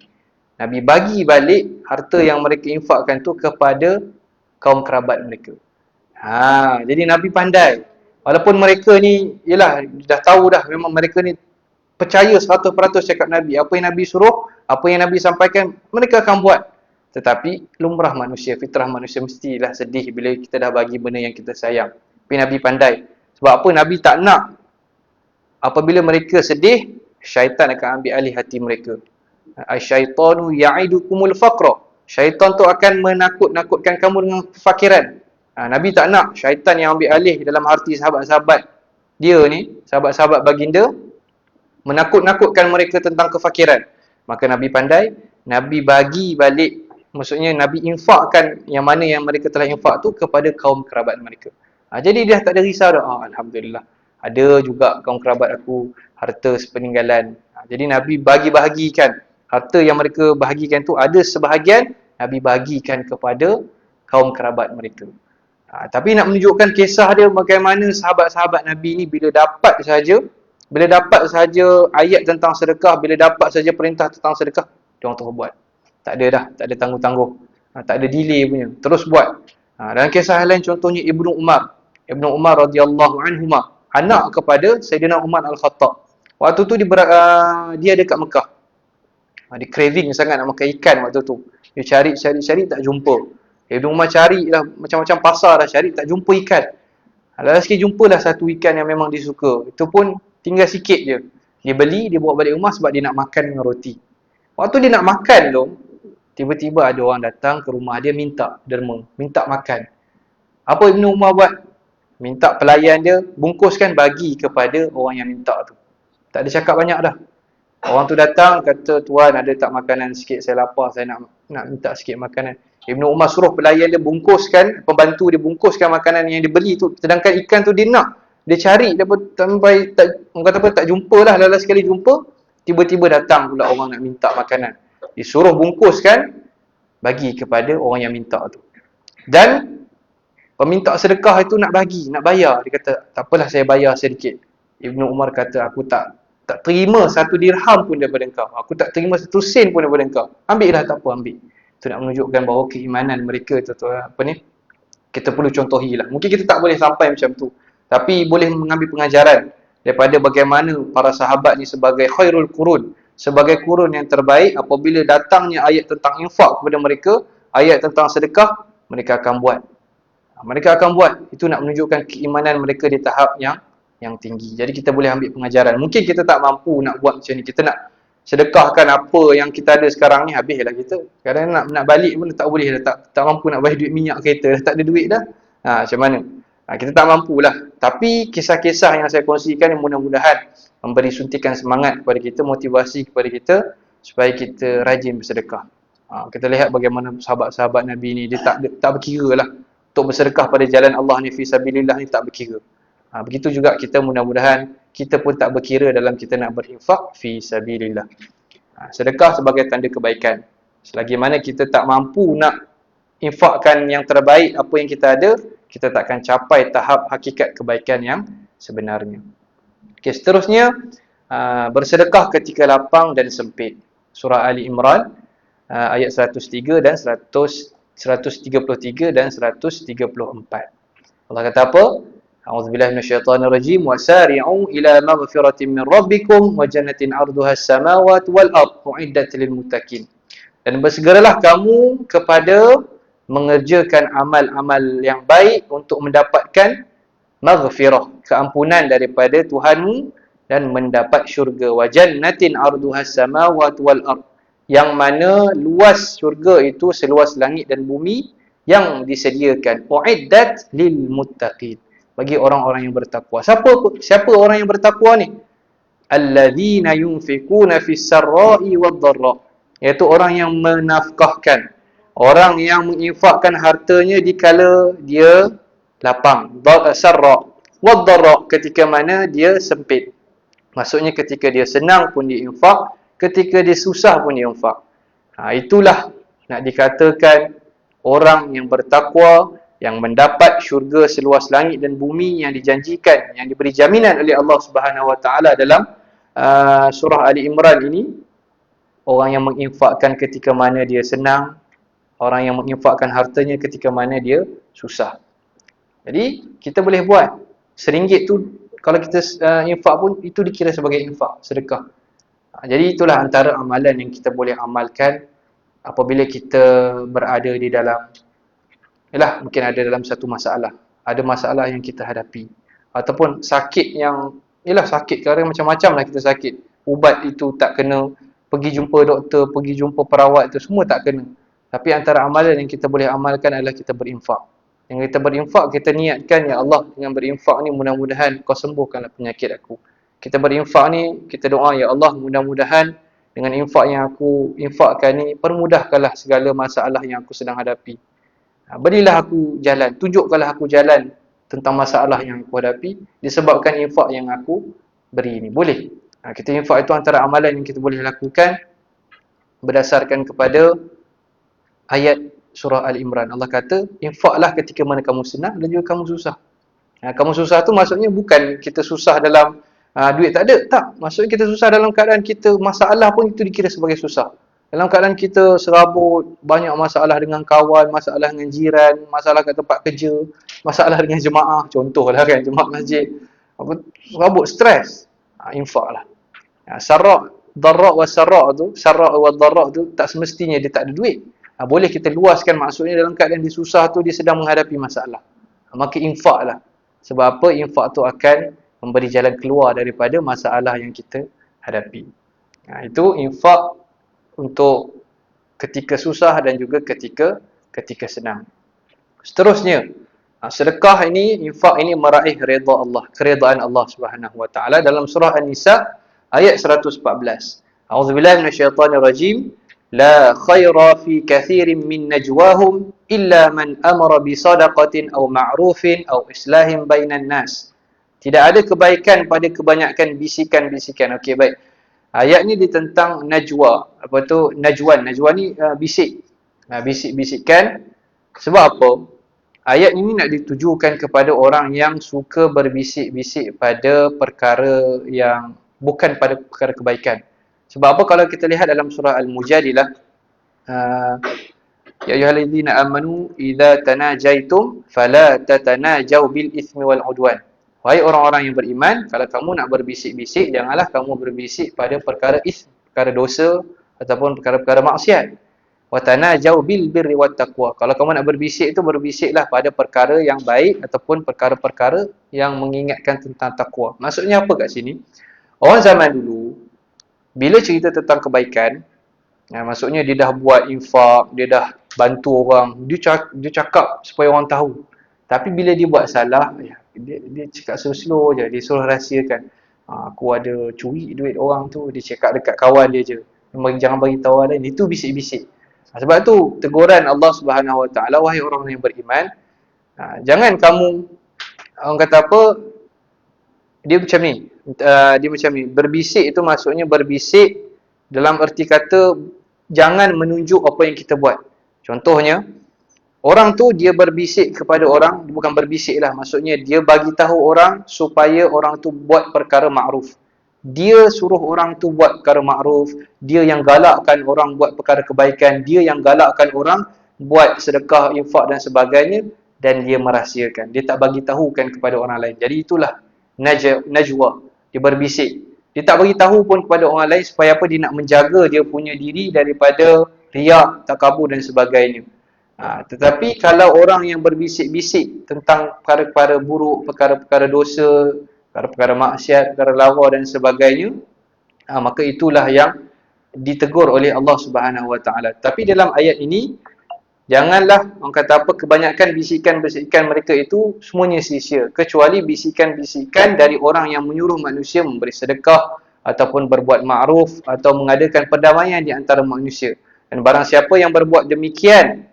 Nabi bagi balik harta yang mereka infakkan tu kepada kaum kerabat mereka. Jadi Nabi pandai. Walaupun mereka ni, yelah, dah tahu dah memang mereka ni percaya 100% cakap Nabi. Apa yang Nabi suruh, apa yang Nabi sampaikan, mereka akan buat. Tetapi lumrah manusia, fitrah manusia mestilah sedih bila kita dah bagi benda yang kita sayang. Tapi Nabi pandai. Sebab apa? Nabi tak nak apabila mereka sedih, syaitan akan ambil alih hati mereka. Asyaitanu ya'idukumul faqra. Syaitan tu akan menakut-nakutkan kamu dengan kefakiran. Nabi tak nak syaitan yang ambil alih dalam hati sahabat-sahabat dia ni, sahabat-sahabat baginda, menakut-nakutkan mereka tentang kefakiran. Maka Nabi pandai, Nabi bagi balik, maksudnya Nabi infakkan yang mana yang mereka telah infak tu kepada kaum kerabat mereka. Jadi dia tak ada risau dah. Alhamdulillah, ada juga kaum kerabat aku harta sepeninggalan. Jadi Nabi bagi-bahagikan harta yang mereka bahagikan tu, ada sebahagian Nabi bagikan kepada kaum kerabat mereka. Tapi nak menunjukkan kisah dia bagaimana sahabat-sahabat Nabi ni bila dapat saja ayat tentang sedekah, bila dapat saja perintah tentang sedekah, diorang terus buat. Tak ada dah, tak ada tangguh-tangguh, tak ada delay punya, terus buat. Dalam kisah lain contohnya Ibnu Umar radhiyallahu anhuma, anak kepada Sayyidina Umar Al-Khattab. Waktu tu dia dekat Mekah. Dia craving sangat nak makan ikan waktu tu. Dia cari tak jumpa. Ibnu Umar carilah macam-macam pasar dah cari, tak jumpa ikan. Last sekali jumpalah satu ikan yang memang dia suka. Itu pun tinggal sikit je. Dia beli, dia bawa balik rumah sebab dia nak makan dengan roti. Waktu dia nak makan tu, tiba-tiba ada orang datang ke rumah dia minta derma, minta makan. Apa Ibnu Umar buat? Minta pelayan dia bungkuskan bagi kepada orang yang minta tu. Tak ada cakap banyak dah. Orang tu datang kata, "Tuan, ada tak makanan sikit? Saya lapar, saya nak minta sikit makanan." Ibnu Umar suruh pelayan dia bungkuskan, pembantu dia bungkuskan makanan yang dia beli tu. Sedangkan ikan tu dia nak, dia cari sampai tak jumpalah. Last sekali jumpa, tiba-tiba datang pula orang nak minta makanan. Disuruh bungkuskan, bagi kepada orang yang minta tu. Dan peminta sedekah itu nak bagi, nak bayar. Dia kata, "Tak apalah, saya bayar sedikit." Ibnu Umar kata, "Aku tak terima 1 dirham pun daripada engkau. Aku tak terima 1 sen pun daripada engkau. Ambillah, tak apa, ambil." Itu nak menunjukkan bahawa keimanan mereka tu kita perlu contohilah. Mungkin kita tak boleh sampai macam tu, tapi boleh mengambil pengajaran daripada bagaimana para sahabat ni sebagai khairul qurun, sebagai kurun yang terbaik. Apabila datangnya ayat tentang infak kepada mereka, ayat tentang sedekah, mereka akan buat. Itu nak menunjukkan keimanan mereka di tahap yang tinggi. Jadi kita boleh ambil pengajaran. Mungkin kita tak mampu nak buat macam ni. Kita nak sedekahkan apa yang kita ada sekarang ni, habislah kita. Kadang nak balik pun tak boleh dah, tak mampu nak bayar duit minyak kereta dah, tak ada duit dah. Macam mana? Kita tak mampulah. Tapi kisah-kisah yang saya kongsikan mudah-mudahan memberi suntikan semangat kepada kita, motivasi kepada kita supaya kita rajin bersedekah. Kita lihat bagaimana sahabat-sahabat Nabi ni, dia tak berkira lah untuk bersedekah pada jalan Allah ni, fi sabilillah ni, tak berkira. Begitu juga kita, mudah-mudahan kita pun tak berkira dalam kita nak berinfak fi sabilillah. Sedekah sebagai tanda kebaikan. Selagi mana kita tak mampu nak infakkan yang terbaik apa yang kita ada, kita tak akan capai tahap hakikat kebaikan yang sebenarnya. Okey, seterusnya bersedekah ketika lapang dan sempit. Surah Ali Imran ayat 103 dan 133 dan 134. Allah kata apa? A'udzubillahi minasyaitonirrajim, wasari'u ila maghfiratin min rabbikum wa jannatin 'arduha as-samawati wal ardh u'iddat lil muttaqin. Dan bersegeralah kamu kepada mengerjakan amal-amal yang baik untuk mendapatkan maghfirah, keampunan daripada Tuhanmu, dan mendapat syurga. Wa jannatin 'arduha as-samawati wal ardh, yang mana luas syurga itu seluas langit dan bumi yang disediakan. Uiddat lil muttaqin. Bagi orang-orang yang bertakwa. Siapa orang yang bertakwa ni? Alladzina yunfikuna fis sarra'i wad dharra. Iaitu orang yang menafkahkan, orang yang menginfakkan hartanya dikala dia lapang, sarra, wad dharra, ketika mana dia sempit. Maksudnya ketika dia senang pun dia infak, ketika dia susah pun dia infak. Itulah nak dikatakan orang yang bertakwa, yang mendapat syurga seluas langit dan bumi yang dijanjikan, yang diberi jaminan oleh Allah Subhanahu Wa Taala dalam surah Ali Imran ini. Orang yang menginfakkan ketika mana dia senang, orang yang menginfakkan hartanya ketika mana dia susah. Jadi kita boleh buat RM1 tu, kalau kita infak pun itu dikira sebagai infak, sedekah. Jadi itulah antara amalan yang kita boleh amalkan apabila kita berada di dalam, mungkin ada dalam satu masalah, ada masalah yang kita hadapi, ataupun sakit yang, sakit, kadang macam-macam lah kita sakit, ubat itu tak kena, pergi jumpa doktor, pergi jumpa perawat itu semua tak kena. Tapi antara amalan yang kita boleh amalkan adalah kita berinfak. Yang kita berinfak, kita niatkan, ya Allah, dengan berinfak ni mudah-mudahan kau sembuhkanlah penyakit aku. Kita berinfak ni, kita doa, ya Allah, mudah-mudahan dengan infak yang aku infakkan ni, permudahkanlah segala masalah yang aku sedang hadapi. Berilah aku jalan, tunjukkanlah aku jalan tentang masalah yang aku hadapi disebabkan infak yang aku beri ni. Boleh. Kita infak itu antara amalan yang kita boleh lakukan berdasarkan kepada ayat surah Al-Imran. Allah kata, infaklah ketika mana kamu senang dan juga kamu susah. Kamu susah tu maksudnya bukan kita susah dalam duit tak ada. Tak. Maksudnya kita susah dalam keadaan kita masalah pun itu dikira sebagai susah. Dalam keadaan kita serabut, banyak masalah dengan kawan, masalah dengan jiran, masalah kat tempat kerja, masalah dengan jemaah. Contohlah kan, jemaah masjid. Serabut, stres. Infaklah. Sarra' wa sarra' tu, sarra' wa dharra' tu tak semestinya dia tak ada duit. Boleh kita luaskan, maksudnya dalam keadaan dia susah tu, dia sedang menghadapi masalah. Maka infaklah. Sebab apa? Infak tu akan memberi jalan keluar daripada masalah yang kita hadapi. Itu infak untuk ketika susah dan juga ketika senang. Seterusnya, sedekah ini, infak ini meraih redha Allah, keredaan Allah Subhanahu Wa Taala dalam surah An-Nisa ayat 114. A'udzubillahi minasyaitonirrajim. La khaira fi kathirin min najwahum illa man amara bi sadaqatin aw ma'rufin aw islahin bainan nas. Tidak ada kebaikan pada kebanyakan bisikan-bisikan. Okey, baik. Ayat ni dia tentang najwa. Apa tu? Najwan. Najwan ni bisik. Bisik-bisikan. Sebab apa? Ayat ini nak ditujukan kepada orang yang suka berbisik-bisik pada perkara yang bukan pada perkara kebaikan. Sebab apa? Kalau kita lihat dalam surah Al-Mujadilah, ya ayyuhallazina amanu idza tanajaitum fala tatanajaw bil itsmi wal udwan. Wahai orang-orang yang beriman, kalau kamu nak berbisik-bisik, janganlah kamu berbisik pada perkara perkara dosa ataupun perkara-perkara maksiat. Wa tanajaw bil birri wat taqwa. Kalau kamu nak berbisik itu, berbisiklah pada perkara yang baik ataupun perkara-perkara yang mengingatkan tentang takwa. Maksudnya apa kat sini? Orang zaman dulu bila cerita tentang kebaikan, maksudnya dia dah buat infak, dia dah bantu orang, dia cakap supaya orang tahu. Tapi bila dia buat salah, dia cakap slow-slow je, dia suruh rahsiakan. Aku ada curi duit orang tu, dia cakap dekat kawan dia je. Jangan bagi tahu orang lain. Itu bisik-bisik. Sebab tu teguran Allah Subhanahu Wa Taala, wahai orang yang beriman, jangan kamu, orang kata apa, dia macam ni. Berbisik itu maksudnya berbisik dalam erti kata jangan menunjuk apa yang kita buat. Contohnya, orang tu dia berbisik kepada orang, bukan berbisik lah, maksudnya dia bagi tahu orang supaya orang tu buat perkara makruf. Dia suruh orang tu buat perkara makruf, dia yang galakkan orang buat perkara kebaikan, dia yang galakkan orang buat sedekah, infak dan sebagainya, dan dia merahsiakan. Dia tak bagi tahukan kepada orang lain. Jadi itulah najwa. Dia berbisik. Dia tak bagi tahu pun kepada orang lain supaya apa? Dia nak menjaga dia punya diri daripada riak, takabur dan sebagainya. Tetapi kalau orang yang berbisik-bisik tentang perkara-perkara buruk, perkara-perkara dosa, perkara-perkara maksiat, perkara lawa dan sebagainya, maka itulah yang ditegur oleh Allah Subhanahu Wa Taala. Tapi dalam ayat ini, janganlah orang kata apa, kebanyakan bisikan-bisikan mereka itu semuanya sia-sia, kecuali bisikan-bisikan dari orang yang menyuruh manusia memberi sedekah ataupun berbuat ma'ruf atau mengadakan perdamaian di antara manusia. Dan barang siapa yang berbuat demikian,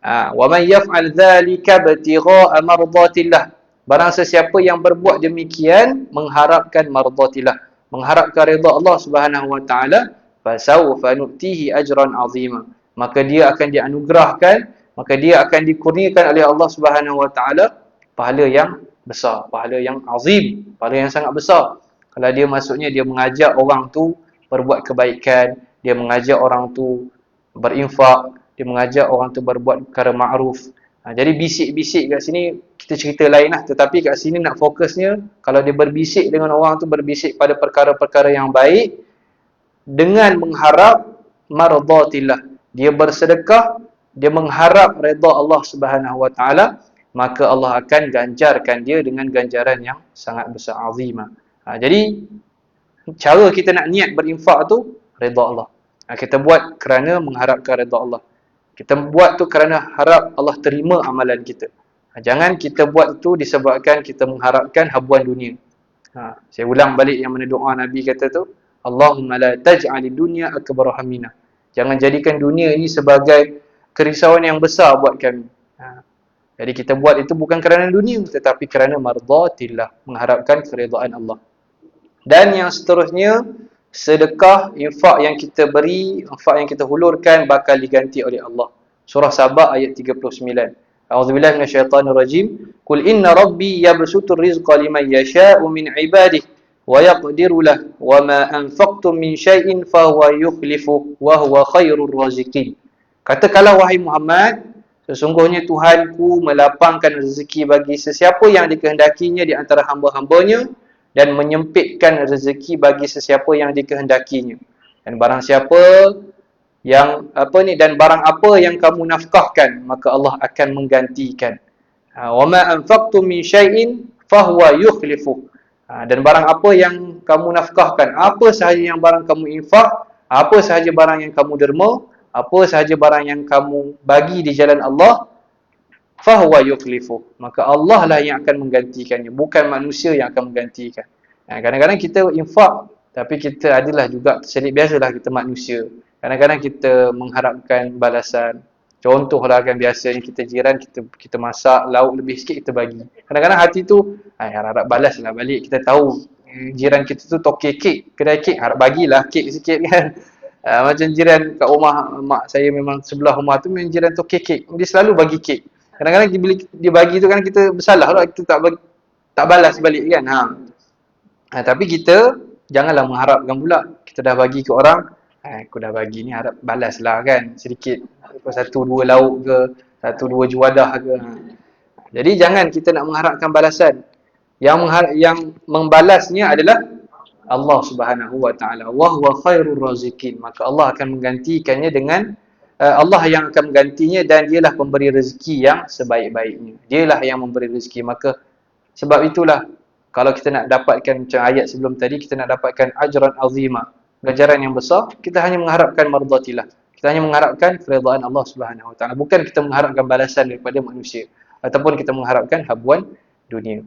wa man yaf'al dzalika ibtigha'a mardatillah, barang sesiapa yang berbuat demikian mengharapkan mardatillah, mengharapkan redha Allah Subhanahu Wa Taala, fasawfa nu'tihi ajran 'azima, maka dia akan dianugerahkan, maka dia akan dikurniakan oleh Allah Subhanahu Wa Taala pahala yang besar, pahala yang azim, pahala yang sangat besar. Kalau dia maksudnya dia mengajak orang tu berbuat kebaikan, dia mengajak orang tu berinfak, dia mengajak orang tu berbuat perkara ma'ruf. Jadi bisik-bisik kat sini kita cerita lain lah, tetapi kat sini nak fokusnya, kalau dia berbisik dengan orang tu, berbisik pada perkara-perkara yang baik dengan mengharap mardatillah, dia bersedekah, dia mengharap redha Allah Subhanahu Wa Taala, maka Allah akan ganjarkan dia dengan ganjaran yang sangat besar, azimah. Jadi cara kita nak niat berinfak tu redha Allah. Kita buat kerana mengharapkan redha Allah. Kita buat tu kerana harap Allah terima amalan kita. Jangan kita buat itu disebabkan kita mengharapkan habuan dunia. Saya ulang balik yang mana doa Nabi kata tu, Allahumma la taj'alid dunya akbar hammina. Jangan jadikan dunia ini sebagai kerisauan yang besar buat kami. Jadi kita buat itu bukan kerana dunia, tetapi kerana mardatillah, mengharapkan keridhaan Allah. Dan yang seterusnya, sedekah, infak yang kita beri, infak yang kita hulurkan bakal diganti oleh Allah. Surah Sabah ayat 39. A'udzubillahi minasyaitonirrajim. Qul inna rabbi yabsutur rizqa liman yasha'u min 'ibadihi wa yaqdiru lahu wa ma anfaqtum min syai'in fa huwa yukhlifu wa huwa khairur raziqin. Katakanlah wahai Muhammad, sesungguhnya Tuhanku melapangkan rezeki bagi sesiapa yang dikehendakinya di antara hamba-hambanya, dan menyempitkan rezeki bagi sesiapa yang dikehendakinya. Dan barang siapa yang dan barang apa yang kamu nafkahkan, maka Allah akan menggantikan. Wa ma anfaqtum min syai'in fa huwa yukhlifu. Dan barang apa yang kamu nafkahkan, apa sahaja yang barang kamu infak, apa sahaja barang yang kamu derma, apa sahaja barang yang kamu bagi di jalan Allah, fahuwa yukhlifu, maka Allah lah yang akan menggantikannya, bukan manusia yang akan menggantikan. Kadang-kadang kita infak, tapi kita adalah juga terselit, biasalah kita manusia. Kadang-kadang kita mengharapkan balasan. Contohlah kan, biasanya kita jiran, kita masak lauk lebih sikit, kita bagi. Kadang-kadang hati tu harap balas lah balik. Kita tahu jiran kita tu tokek kek, kedai kek, harap bagilah kek sikit kan. Macam jiran kat rumah mak saya, memang sebelah rumah tu memang jiran tokek kek, dia selalu bagi kek. Kadang-kadang bila dia bagi tu kan kita bersalah lah, kita tak balas balik kan. Tapi kita janganlah mengharapkan pula, kita dah bagi ke orang, aku dah bagi ni, harap balas lah kan, sedikit, satu dua lauk ke, satu dua juadah ke. Jadi jangan kita nak mengharapkan balasan. Yang membalasnya adalah Allah Subhanahu Wa Taala. Wa huwa khairur raziqin, maka Allah akan menggantikannya dengan Allah yang akan menggantinya, dan dialah pemberi rezeki yang sebaik-baiknya. Dialah yang memberi rezeki. Maka sebab itulah kalau kita nak dapatkan macam ayat sebelum tadi, kita nak dapatkan ajran azima, ganjaran yang besar, kita hanya mengharapkan mardatillah. Kita hanya mengharapkan keridhaan Allah Subhanahu Wa Taala, bukan kita mengharapkan balasan daripada manusia ataupun kita mengharapkan habuan dunia.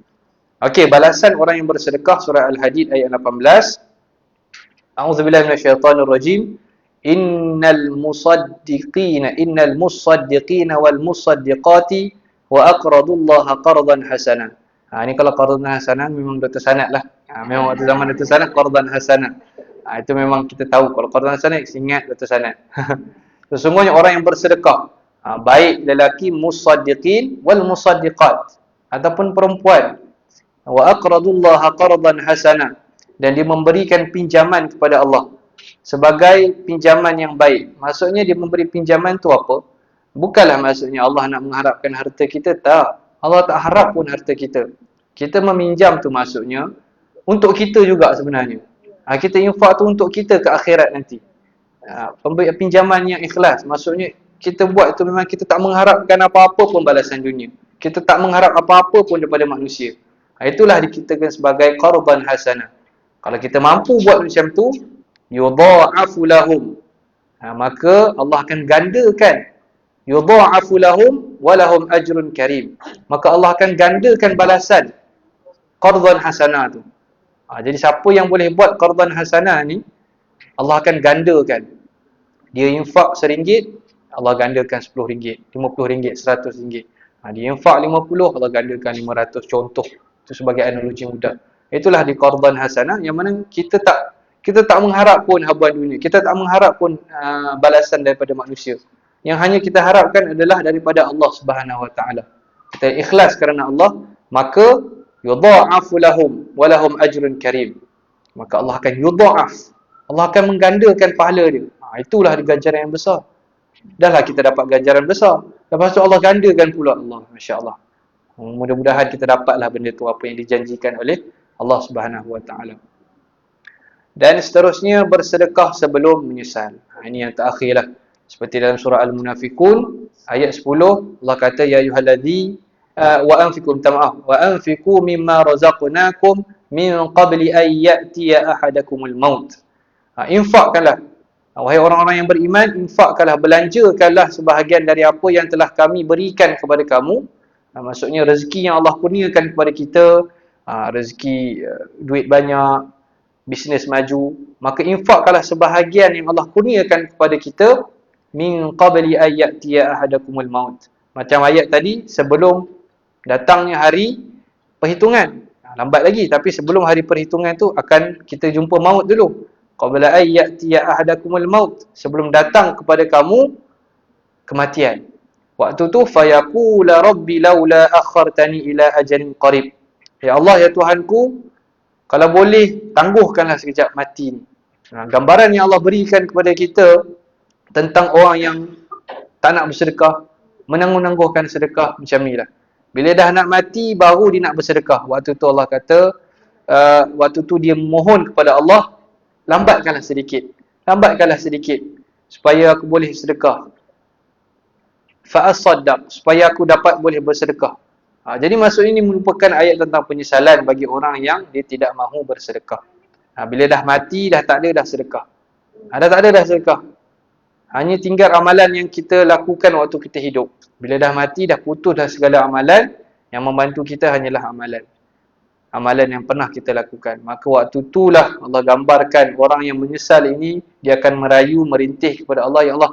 Okey, balasan orang yang bersedekah, surah Al-Hadid ayat 18. A'udzubillahi minasyaitonirrajim. Innal musaddiqina wal musaddiqati wa aqradullaha qardan hasana. Ini kalau qardan hasana memang Dr. Sanad lah. Memang waktu zaman Dr. Sanad qardan hasana. Itu memang kita tahu kalau qardan hasana, ingat Dr. Sanad. Sesungguhnya orang yang bersedekah, baik lelaki musaddiqin wal musaddiqat ataupun perempuan, wa aqradullaha qardan hasana, dan dia memberikan pinjaman kepada Allah sebagai pinjaman yang baik. Maksudnya dia memberi pinjaman tu apa? Bukanlah maksudnya Allah nak mengharapkan harta kita, tak. Allah tak harap pun harta kita. Kita meminjam tu maksudnya untuk kita juga sebenarnya. Kita infak tu untuk kita ke akhirat nanti. Pinjaman yang ikhlas, maksudnya kita buat tu memang kita tak mengharapkan apa-apa pun balasan dunia. Kita tak mengharap apa-apa pun daripada manusia. Itulah dikitakan sebagai qardan hasanah. Kalau kita mampu buat macam tu, yudha'afu lahum, Maka Allah akan gandakan, yudha'afu lahum wa lahum ajrun karim. Maka Allah akan gandakan balasan qardan hasanah tu. Jadi siapa yang boleh buat qardan hasanah ni, Allah akan gandakan. Dia infak RM1, Allah gandakan RM10, RM50, RM100. Dia infak 50, Allah gandakan 500. Contoh, itu sebagai analogi mudah. Itulah di qardan hasanah, yang mana kita tak mengharap pun habuan dunia. Kita tak mengharap pun balasan daripada manusia. Yang hanya kita harapkan adalah daripada Allah Subhanahu Wa Taala. Kita ikhlas kerana Allah, maka yudha'afu lahum wa lahum ajrun karim. Maka Allah akan yudha'af. Allah akan menggandakan pahala dia. Itulah ganjaran yang besar. Dahlah kita dapat ganjaran besar. Lepas tu Allah gandakan pula. Allah, masya-Allah. Mudah-mudahan kita dapatlah benda tu, apa yang dijanjikan oleh Allah Subhanahu Wa Taala. Dan seterusnya, bersedekah sebelum menyesal. Ini yang terakhirlah. Seperti dalam surah Al-Munafiqun ayat 10, Allah kata ya ayyuhalladzi wa anfiqu mimma razaqnakum min qabli an ya'tiya ahadakumul maut. Infakkanlah, wahai orang-orang yang beriman, infakkanlah, belanjakanlah sebahagian dari apa yang telah kami berikan kepada kamu. Maksudnya rezeki yang Allah kurniakan kepada kita, rezeki duit banyak, bisnes maju, maka infakkanlah sebahagian yang Allah kurniakan kepada kita min qabli an ya'tiya ahadakumul maut. Macam ayat tadi, sebelum datangnya hari perhitungan. Lambat lagi, tapi sebelum hari perhitungan tu akan kita jumpa maut dulu. Qabla an ya'tiya ahadakumul maut, sebelum datang kepada kamu kematian. Waktu tu fayaqula rabbi laula akhartani ila ajalin qarib. Ya Allah, ya Tuhanku, kalau boleh tangguhkanlah sekejap mati ni. Gambaran yang Allah berikan kepada kita tentang orang yang tak nak bersedekah, menangguh-nangguhkan sedekah, macam ni lah. Bila dah nak mati, baru dia nak bersedekah. Waktu tu Allah kata, waktu tu dia mohon kepada Allah, lambatkanlah sedikit, supaya aku boleh sedekah. Fa'asaddaq, supaya aku dapat boleh bersedekah. Jadi maksud ini merupakan ayat tentang penyesalan bagi orang yang dia tidak mahu bersedekah. Bila dah mati, dah tak ada dah sedekah. Dah tak ada dah sedekah. Hanya tinggal amalan yang kita lakukan waktu kita hidup. Bila dah mati, dah putus dah segala amalan. Yang membantu kita hanyalah amalan yang pernah kita lakukan. Maka waktu itulah Allah gambarkan orang yang menyesal ini, dia akan merayu, merintih kepada Allah, ya Allah,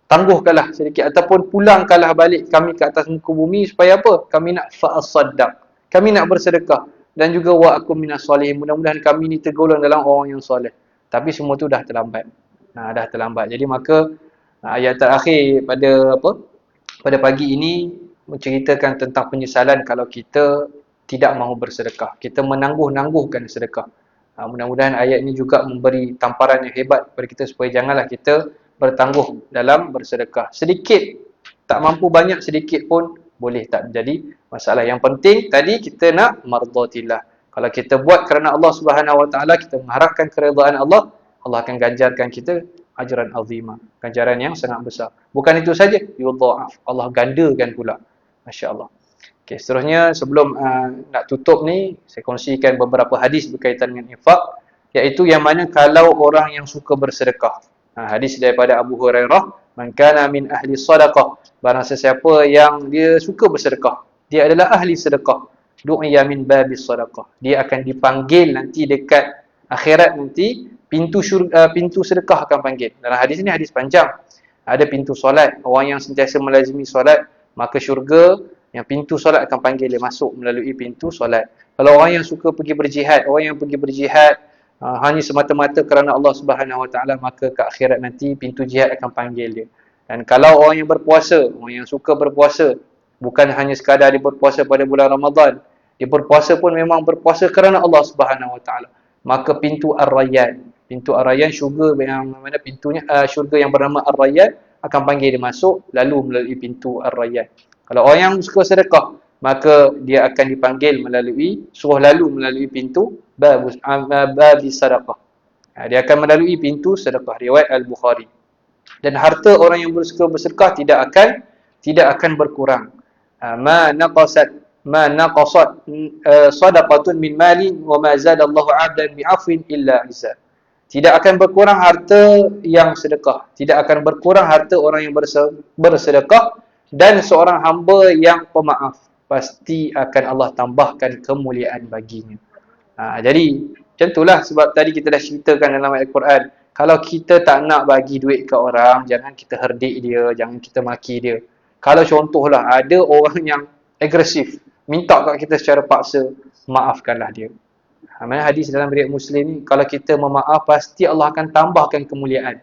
tangguhkanlah sedikit ataupun pulangkanlah balik kami ke atas muka bumi, supaya apa? Kami nak fa'asaddaq, kami nak bersedekah, dan juga wa akum minas solihin, mudah-mudahan kami ni tergolong dalam orang yang soleh. Tapi semua tu dah terlambat. Dah terlambat. Jadi maka ayat terakhir pada pagi ini menceritakan tentang penyesalan kalau kita tidak mahu bersedekah. Kita menangguh-nangguhkan sedekah. Mudah-mudahan ayat ini juga memberi tamparan yang hebat kepada kita supaya janganlah kita bertangguh dalam bersedekah. Sedikit, tak mampu banyak, sedikit pun boleh, tak menjadi masalah. Yang penting tadi kita nak mardhatillah. Kalau kita buat kerana Allah Subhanahu Wa Taala, kita mengharapkan keridaan Allah, Allah akan ganjarkan kita ajran azimah, ganjaran yang sangat besar. Bukan itu saja, yudha'af, Allah gandakan pula. Masya-Allah. Okey, seterusnya sebelum nak tutup ni, saya kongsikan beberapa hadis berkaitan dengan infak, iaitu yang mana kalau orang yang suka bersedekah. Hadis daripada Abu Hurairah, man kana min ahli sadaqah, barang sesiapa yang dia suka bersedekah, dia adalah ahli sedekah, du'iya min babis sadaqah, dia akan dipanggil nanti dekat akhirat nanti, pintu sedekah akan panggil. Dalam hadis ini hadis panjang. Ada pintu solat, orang yang sentiasa melazimi solat, maka syurga yang pintu solat akan panggil dia masuk melalui pintu solat. Kalau orang yang suka pergi berjihad, orang yang pergi berjihad hanya semata-mata kerana Allah Subhanahu Wa Taala, maka ke akhirat nanti pintu jihad akan panggil dia. Dan kalau orang yang berpuasa, orang yang suka berpuasa, bukan hanya sekadar dia berpuasa pada bulan Ramadan, dia berpuasa pun memang berpuasa kerana Allah Subhanahu Wa Taala, maka pintu Ar-Rayyan, syurga yang mana pintunya syurga yang bernama Ar-Rayyan akan panggil dia masuk lalu melalui pintu Ar-Rayyan. Kalau orang yang suka sedekah, maka dia akan dipanggil suruh lalu melalui pintu babis sadaqah. Dia akan melalui pintu sedekah, riwayat Al-Bukhari. Dan harta orang yang suka bersedekah tidak akan berkurang. Ma naqasat sadaqatun min malin wa ma zada Allahu 'abdan bi'afwin illa izza. Tidak akan berkurang harta yang sedekah. Tidak akan berkurang harta orang yang bersedekah. Dan seorang hamba yang pemaaf, pasti akan Allah tambahkan kemuliaan baginya. Jadi macam itulah sebab tadi kita dah ceritakan dalam ayat Al-Quran. Kalau kita tak nak bagi duit ke orang, jangan kita herdik dia, jangan kita maki dia. Kalau contohlah ada orang yang agresif, minta kat kita secara paksa, maafkanlah dia. Mana hadis dalam riwayat Muslim ni, kalau kita memaaf pasti Allah akan tambahkan kemuliaan.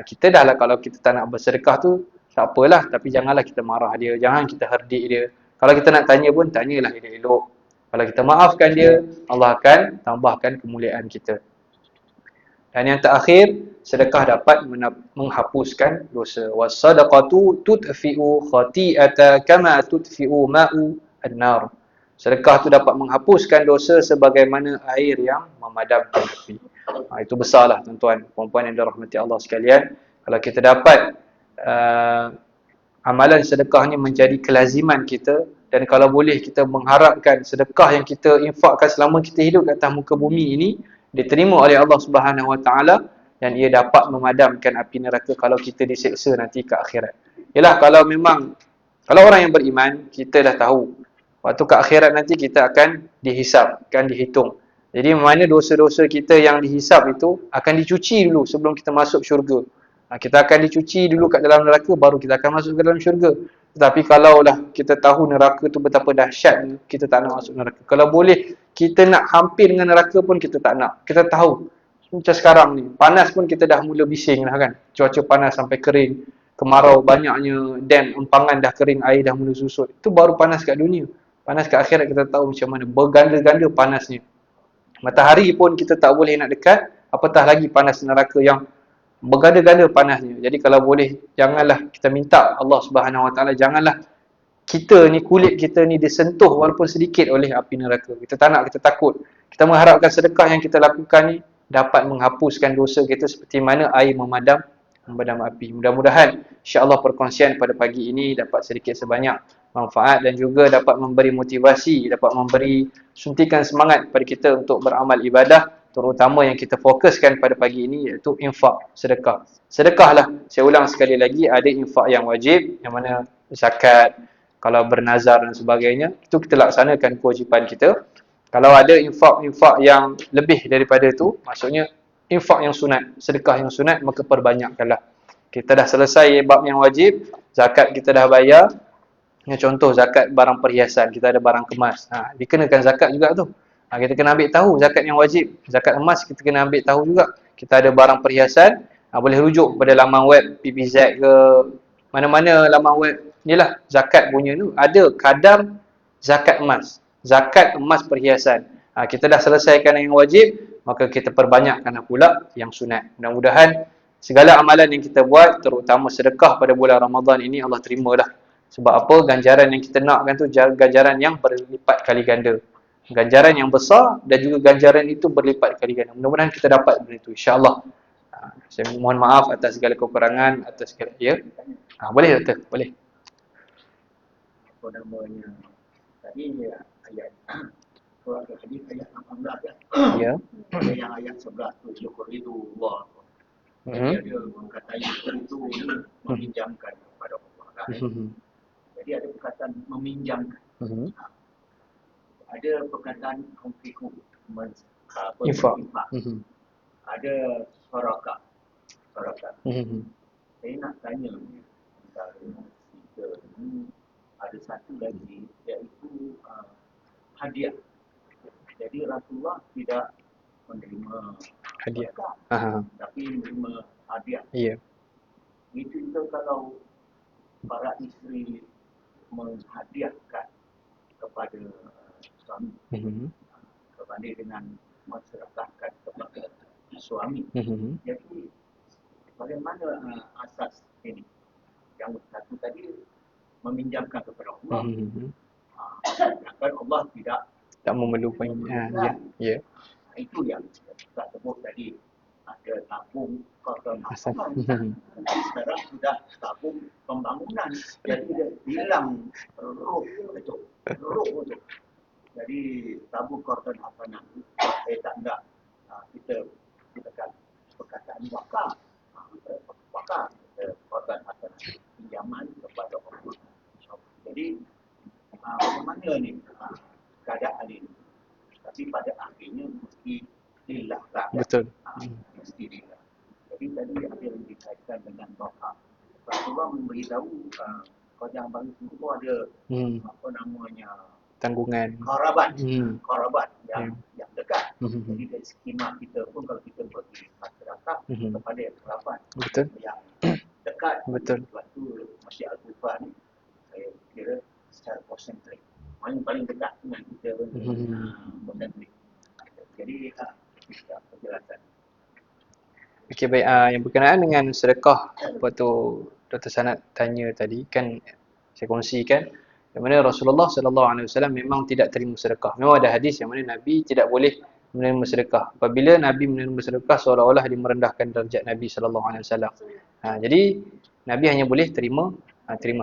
Kita dah lah kalau kita tak nak bersedekah tu, tak apalah, tapi janganlah kita marah dia, jangan kita herdik dia. Kalau kita nak tanya pun, tanyalah elok-elok. Kalau kita maafkan dia, Allah akan tambahkan kemuliaan kita. Dan yang terakhir, sedekah dapat menghapuskan dosa. Was-sadaqatu tudfi'u khati'ata kama tudfi'u ma'u an-nar. Sedekah tu dapat menghapuskan dosa sebagaimana air yang memadamkan api. Itu besarlah tuan-tuan, puan-puan yang dirahmati Allah sekalian. Kalau kita dapat amalan sedekah ni menjadi kelaziman kita, dan kalau boleh kita mengharapkan sedekah yang kita infakkan selama kita hidup di atas muka bumi ini diterima oleh Allah Subhanahu Wa Taala, dan ia dapat memadamkan api neraka kalau kita diseksa nanti ke akhirat. Yalah, kalau memang kalau orang yang beriman, kita dah tahu waktu ke akhirat nanti kita akan dihisap, akan dihitung. Jadi mana dosa-dosa kita yang dihisap itu akan dicuci dulu sebelum kita masuk syurga. Kita akan dicuci dulu kat dalam neraka, baru kita akan masuk ke dalam syurga. Tetapi kalaulah kita tahu neraka tu betapa dahsyatnya, kita tak nak masuk neraka. Kalau boleh kita nak hampir dengan neraka pun kita tak nak. Kita tahu macam sekarang ni, panas pun kita dah mula bising dah kan. Cuaca panas sampai kering, kemarau banyaknya, dam empangan dah kering, air dah mula susut. Itu baru panas kat dunia. Panas kat akhirat kita tahu macam mana, berganda-ganda panasnya. Matahari pun kita tak boleh nak dekat, apatah lagi panas neraka yang berganda-ganda panasnya. Jadi kalau boleh, janganlah kita minta Allah Subhanahu Wa Taala, janganlah kita ni, kulit kita ni disentuh walaupun sedikit oleh api neraka. Kita tak nak, kita takut. Kita mengharapkan sedekah yang kita lakukan ni dapat menghapuskan dosa kita seperti mana air memadam api. Mudah-mudahan insya-Allah perkongsian pada pagi ini dapat sedikit sebanyak manfaat dan juga dapat memberi motivasi, dapat memberi suntikan semangat kepada kita untuk beramal ibadah, terutama yang kita fokuskan pada pagi ini iaitu infak, sedekah. Sedekahlah, saya ulang sekali lagi, ada infak yang wajib, yang mana zakat, kalau bernazar dan sebagainya, itu kita laksanakan kewajipan kita. Kalau ada infak-infak yang lebih daripada itu, maksudnya infak yang sunat, sedekah yang sunat, maka perbanyakkanlah. Kita dah selesai bab yang wajib, zakat kita dah bayar. Contoh zakat barang perhiasan, kita ada barang kemas, dikenakan zakat juga tu. Kita kena ambil tahu zakat yang wajib. Zakat emas kita kena ambil tahu juga. Kita ada barang perhiasan, boleh rujuk pada laman web PPZ ke mana-mana laman web. Inilah zakat punya tu, ada kadar zakat emas, zakat emas perhiasan. Kita dah selesaikan yang wajib, maka kita perbanyakkan pula yang sunat. Mudah-mudahan segala amalan yang kita buat, terutama sedekah pada bulan Ramadan ini, Allah terimalah. Sebab apa? Ganjaran yang kita nakkan tu ganjaran yang berlipat kali ganda. Ganjaran yang besar dan juga ganjaran itu berlipat kali ganda. Mudah-mudahan kita dapat benda itu, insya-Allah. Saya mohon maaf atas segala kekurangan, atas segala boleh doktor, boleh. Apa namanya? Tadi ayat surah Al-Hadid ayat 18 ya. Ya. Ada yang ayat 11 tu syukur Allah. Jadi ada perkataan itu meminjamkan kepada Allah lah. Jadi ada perkataan meminjamkan. Ada perkataan konfiku, Infak. Ada sorakah. Saya nak tanya ni, antara kita ni ada satu lagi iaitu hadiah. Jadi Rasulullah tidak menerima Hadiah. tapi menerima hadiah. Ya. Itu juga kalau para isteri menghadiahkan kepada suami berbanding dengan menserahkan kepada suami. Jadi bagaimana asas ini? Yang satu tadi meminjamkan kepada Allah. Sedangkan Allah tidak memerlukan. Ya. Itu yang kita sebut tadi, ada tabung kosong. Sekarang sudah tabung pembangunan, jadi dia hilang roh itu. Jadi tabung kosong apa nak? Tak nak kita kan perkataan wakaf. Wakaf korban harta pinjaman kepada Allah. Jadi bagaimana ni keadaan ini? Tapi pada akhirnya mesti lillah lah. Betul. Mesti lillah. Jadi tadi ada yang dikaitkan dengan wakaf. Rasulullah memberitahu yang baru itu ada apa namanya Tanggungan. karabat yang dekat. Jadi dari skema kita pun kalau kita bagi masyarakat kepada yang kerabat Betul. yang dekat, Betul. sebab tu Masjid Al-Kufah ni saya kira secara konsentrik paling dekat dengan kita pun konsentrik. Jadi penjelasan. Okey, baik. Yang berkenaan dengan sedekah, apa tu Dr. Sanad tanya tadi, kan saya kongsikan yang mana Rasulullah SAW memang tidak terima sedekah. Memang ada hadis yang mana Nabi tidak boleh menerima sedekah. Apabila Nabi menerima sedekah, seolah-olah dia merendahkan darjat Nabi SAW. Jadi Nabi hanya boleh terima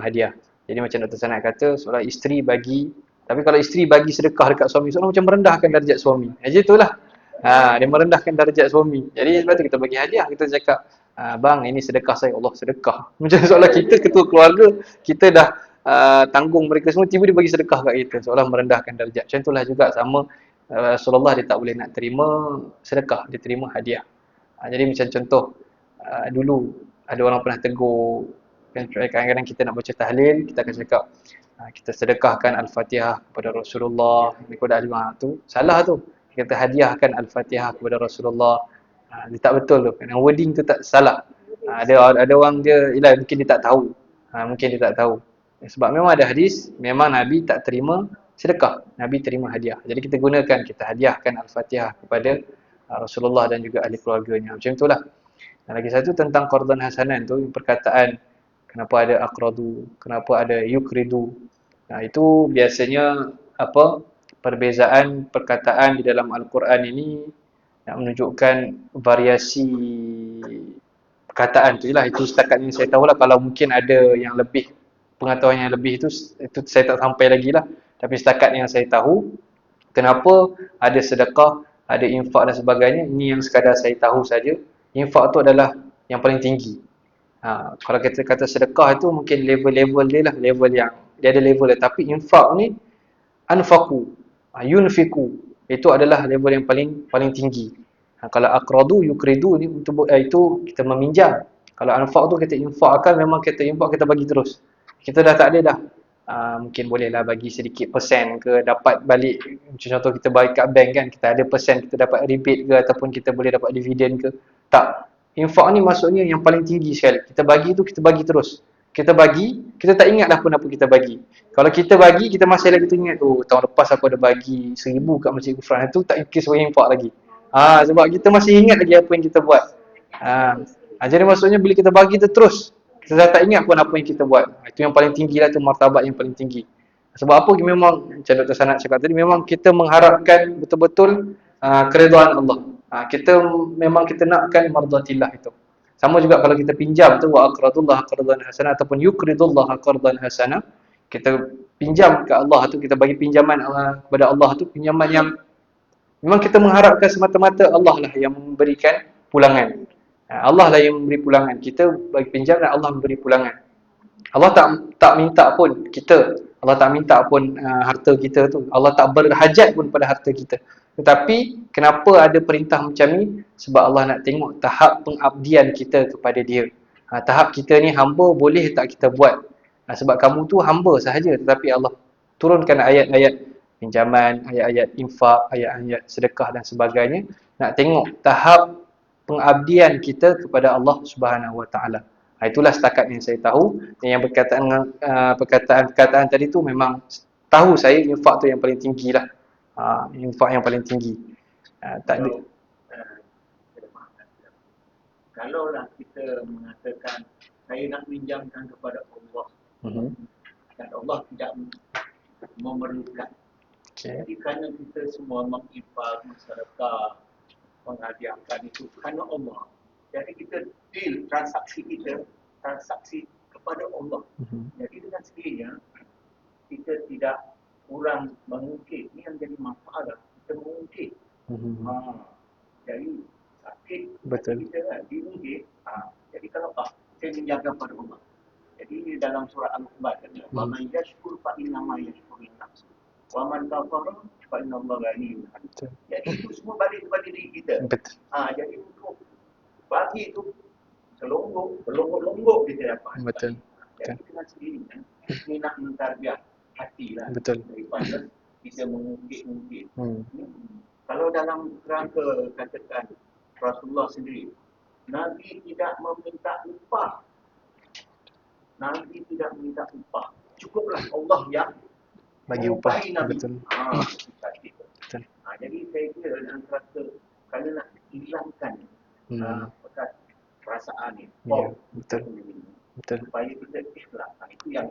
hadiah. Jadi macam Dr. Sanad kata, seolah isteri bagi, tapi kalau isteri bagi sedekah dekat suami, seolah macam merendahkan darjat suami. Jadi itulah. Dia merendahkan darjat suami. Jadi sebab tu kita bagi hadiah, kita cakap, bang, ini sedekah saya. Allah, sedekah. Macam seolah kita ketua keluarga, kita dah tanggung mereka semua, tiba dia bagi sedekah kat kita, seolah merendahkan darjat. Macam itulah juga sama Rasulullah, dia tak boleh nak terima sedekah, dia terima hadiah. Jadi macam contoh, dulu ada orang pernah tegur, kadang-kadang kita nak baca tahlil, kita akan cakap, kita sedekahkan Al-Fatihah kepada Rasulullah. Mereka dah juga tu salah tu. Kita hadiahkan Al-Fatihah kepada Rasulullah. Dia tak betul tu. Kerana wording tu tak salah. Ada orang dia, mungkin dia tak tahu. Mungkin dia tak tahu. Sebab memang ada hadis, memang Nabi tak terima sedekah. Nabi terima hadiah. Jadi kita gunakan, kita hadiahkan Al-Fatihah kepada Rasulullah dan juga ahli keluarganya. Macam itulah. Dan lagi satu tentang qardan hasanan tu, perkataan kenapa ada aqradu, kenapa ada yukridu. Itu biasanya perbezaan perkataan di dalam Al-Quran ini yang menunjukkan variasi perkataan tu je lah. Itu setakat yang saya tahulah. Kalau mungkin ada yang lebih, pengetahuan yang lebih itu saya tak sampai lagi lah. Tapi setakat yang saya tahu, kenapa ada sedekah, ada infak dan sebagainya, ini yang sekadar saya tahu saja. Infak tu adalah yang paling tinggi. Kalau kita kata sedekah itu mungkin level-level dia lah, level yang dia ada level dia. Tapi infak ni anfaqu, yunfiku, itu adalah level yang paling tinggi. Kalau aqradu, yukridu ni itu kita meminjam. Kalau anfaq tu kita infakkan, memang kita infak, kita bagi terus. Kita dah tak ada dah. Mungkin bolehlah bagi sedikit persen ke, dapat balik, macam contoh kita bagi kat bank kan, kita ada persen, kita dapat rebate ke, ataupun kita boleh dapat dividen ke. Tak. Infak ni maksudnya yang paling tinggi sekali. Kita bagi tu, kita bagi terus. Kita bagi, kita tak ingat dah pun apa kita bagi. Kalau kita bagi, kita masih lagi ingat, tahun lepas aku ada bagi 1,000 kat Masjid Kufran, itu tak ikut sebagai infak lagi. Sebab kita masih ingat lagi apa yang kita buat. Jadi maksudnya bila kita bagi tu terus, kita dah tak ingat pun apa yang kita buat. Itu yang paling tinggi lah, tu martabat yang paling tinggi. Sebab apa? Memang macam Dr. Sanad cakap tadi, memang kita mengharapkan betul-betul keridhaan Allah. Kita nakkan mardatillah itu. Sama juga kalau kita pinjam tu, wa aqradullah qardan hasanah ataupun yukridullah qardan hasanah, kita pinjam ke Allah tu, kita bagi pinjaman kepada Allah tu, pinjaman yang memang kita mengharapkan semata-mata Allah lah yang memberikan pulangan. Allah lah yang memberi pulangan. Kita bagi pinjam dan Allah memberi pulangan. Allah tak minta pun kita, Allah tak minta pun harta kita tu. Allah tak berhajat pun pada harta kita. Tetapi kenapa ada perintah macam ni? Sebab Allah nak tengok tahap pengabdian kita kepada Dia. Tahap kita ni hamba, boleh tak kita buat? Sebab kamu tu hamba sahaja, tetapi Allah turunkan ayat-ayat pinjaman, ayat-ayat infak, ayat-ayat sedekah dan sebagainya, nak tengok tahap pengabdian kita kepada Allah Subhanahu Wa Taala. Itulah setakat yang saya tahu. Yang berkaitan perkataan tadi tu, memang tahu saya infak tu yang paling tinggi lah. Infak yang paling tinggi. Tak ada. Kalaulah kita mengatakan saya nak pinjamkan kepada Allah, dan Allah tidak memerlukan. Jadi kerana kita semua menginfak, masyarakat, menghadiahkan itu kerana Allah. Jadi kita deal transaksi kepada Allah. Jadi dengan sendirinya kita tidak kurang mengungkit. Ini yang jadi masalah, kita mengungkit. Jadi tapi masjid Betul. kita kan di masjid. Jadi kalau saya menjaga pada rumah. Jadi dalam surah Al-Qur'an kata, "Wa man yashkur fa inna ma yashkuru li nafsihi. Wa man kafara fa inna Allah ghaniyyun." Jadi itu semua balik kepada diri kita. Betul. Jadi untuk bagi itu selonggok kita dapat. Betul. Jadi kita sendiri kan, kita nak mentarbiah hati lah. Betul. Daripada kita mengungkit-ungkit. Hmm. Kalau dalam kerangka katakan Rasulullah sendiri, Nabi tidak meminta upah. Nabi tidak meminta upah. Cukuplah Allah yang Bagi upah. mengupahi Nabi. Betul. Betul. Jadi saya kira dalam kerangka kalau nak hilangkan perasaan ni. Ya, betul. Betul. Supaya kita ikhlas. Itu yang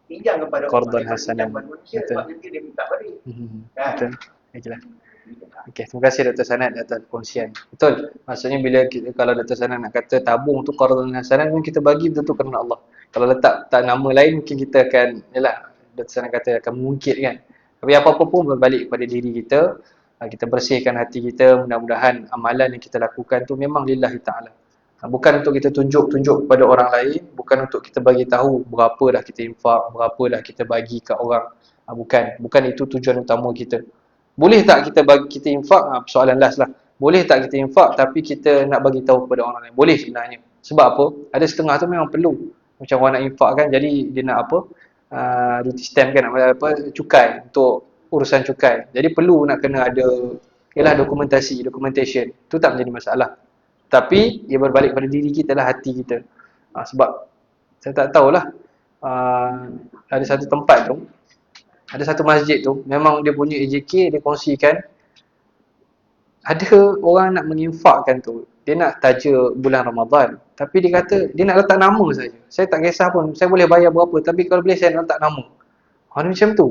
pinjam kepada Qardhan orang, hasanan. pinjam kepada manusia, Betul. sebab nanti dia minta balik. Kan? Betul. Baiklah. Okey, terima kasih Dr. Sanad atas perkongsian. Betul. Maksudnya bila kita, kalau Dr. Sanad nak kata tabung tu qardhan hasanan, pun kita bagi betul kerana Allah. Kalau letak tak nama lain, mungkin kita akan, yalah, Dr. Sanad kata akan mengungkit kan. Tapi apa-apa pun berbalik kepada diri kita. Kita bersihkan hati kita, mudah-mudahan amalan yang kita lakukan tu memang lillahi ta'ala. Bukan untuk kita tunjuk kepada orang lain, bukan untuk kita bagi tahu berapa dah kita infak, berapa dah kita bagi kat orang. Bukan itu tujuan utama kita. Boleh tak kita infak? Soalan last lah. Boleh tak kita infak tapi kita nak bagi tahu kepada orang lain? Boleh sebenarnya. Sebab apa? Ada setengah tu memang perlu. Macam orang nak infak kan, jadi dia nak apa? Duty stamp kan, cukai, untuk urusan cukai. Jadi perlu nak kena ada documentation. Itu tak menjadi masalah. Tapi ia berbalik pada diri kita lah, hati kita. Sebab saya tak tahulah, ada satu tempat tu, ada satu masjid tu, memang dia punya AJK, dia kongsikan ada orang nak menginfakkan tu, dia nak taja bulan Ramadan, tapi dia kata dia nak letak nama saja. Saya tak kisah pun, saya boleh bayar berapa, tapi kalau boleh saya nak letak nama. Dia macam tu.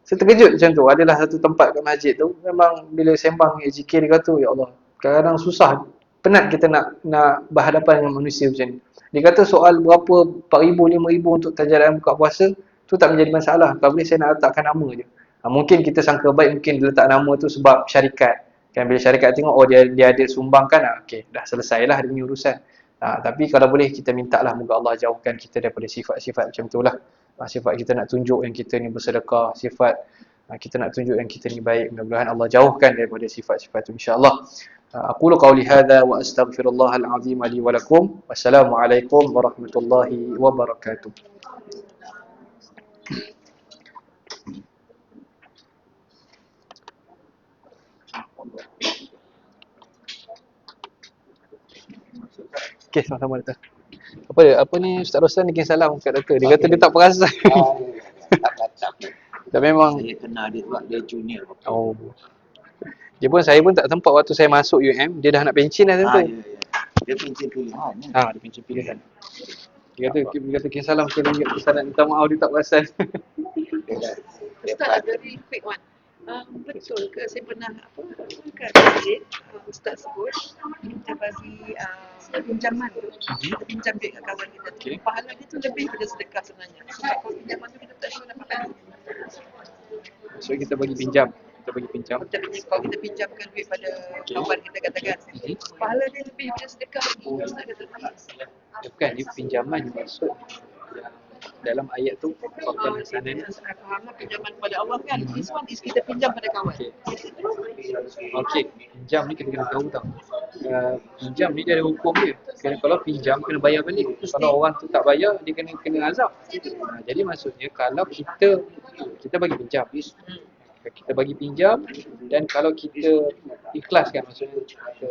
Saya terkejut macam tu. Adalah satu tempat kat masjid tu, memang bila sembang AJK dia kata, ya Allah, kadang-kadang susah, penat kita nak berhadapan dengan manusia macam ni. Dia kata soal berapa, 4,000, 5,000 untuk tajaran buka puasa, tu tak menjadi masalah. Kalau boleh saya nak letakkan nama je. Mungkin kita sangka baik, mungkin dia letak nama tu sebab syarikat. Kan bila syarikat tengok, dia ada sumbangkan, okey, dah selesailah dia punya urusan. Tapi kalau boleh kita mintalah moga Allah jauhkan kita daripada sifat-sifat macam itulah. Sifat kita nak tunjuk yang kita ni bersedekah, sifat kita nak tunjuk yang kita ni baik. Mudah-mudahan Allah jauhkan daripada sifat-sifat itu insya-Allah. Aqulu qawli hadza wa astaghfirullahal azim li wa lakum. Wassalamualaikum warahmatullahi wabarakatuh. Okey, sama-sama Doktor. Apa ni Ustaz Roslan bikin salam kat Doktor. Dia kata dia tak perasan. Tak. Dan memang Saya kenal dia sebab dia junior. Oh. Saya pun tak tempat waktu saya masuk UM, dia dah nak pencen dah tentu. Ya. Dia pencen pilihan. Dia pencen pilihan. Dia kata bikin salam sekali lagi Ustaz nak minta maaf dia tak perasan. Ustaz ada very quick one. Betul ke saya pernah kat masjid Ustaz sebut kita bagi pinjaman tu, kita pinjam duit kat kawan kita tu, pahala dia tu lebih daripada sedekah sebenarnya. Sebab kalau pinjaman tu kita tak sure dapat balik. So kita bagi pinjam. Macam kalau kita pinjamkan duit pada kawan kita katakan, pahala dia lebih daripada sedekah lagi. Ustaz kata Bukan, dia pinjaman yang maksud yang dalam ayat tu qardhan hasanan. Saya faham lah pinjaman kepada Allah kan. This one is kita pinjam pada kawan. Okey, pinjam ni kita kena tahu tau. Pinjam ni dia ada hukum dia. Kalau pinjam kena bayar balik. Kalau orang tu tak bayar, dia kena azab. Jadi maksudnya kalau kita bagi pinjam, kita bagi pinjam, dan kalau kita ikhlaskan, maksudnya kita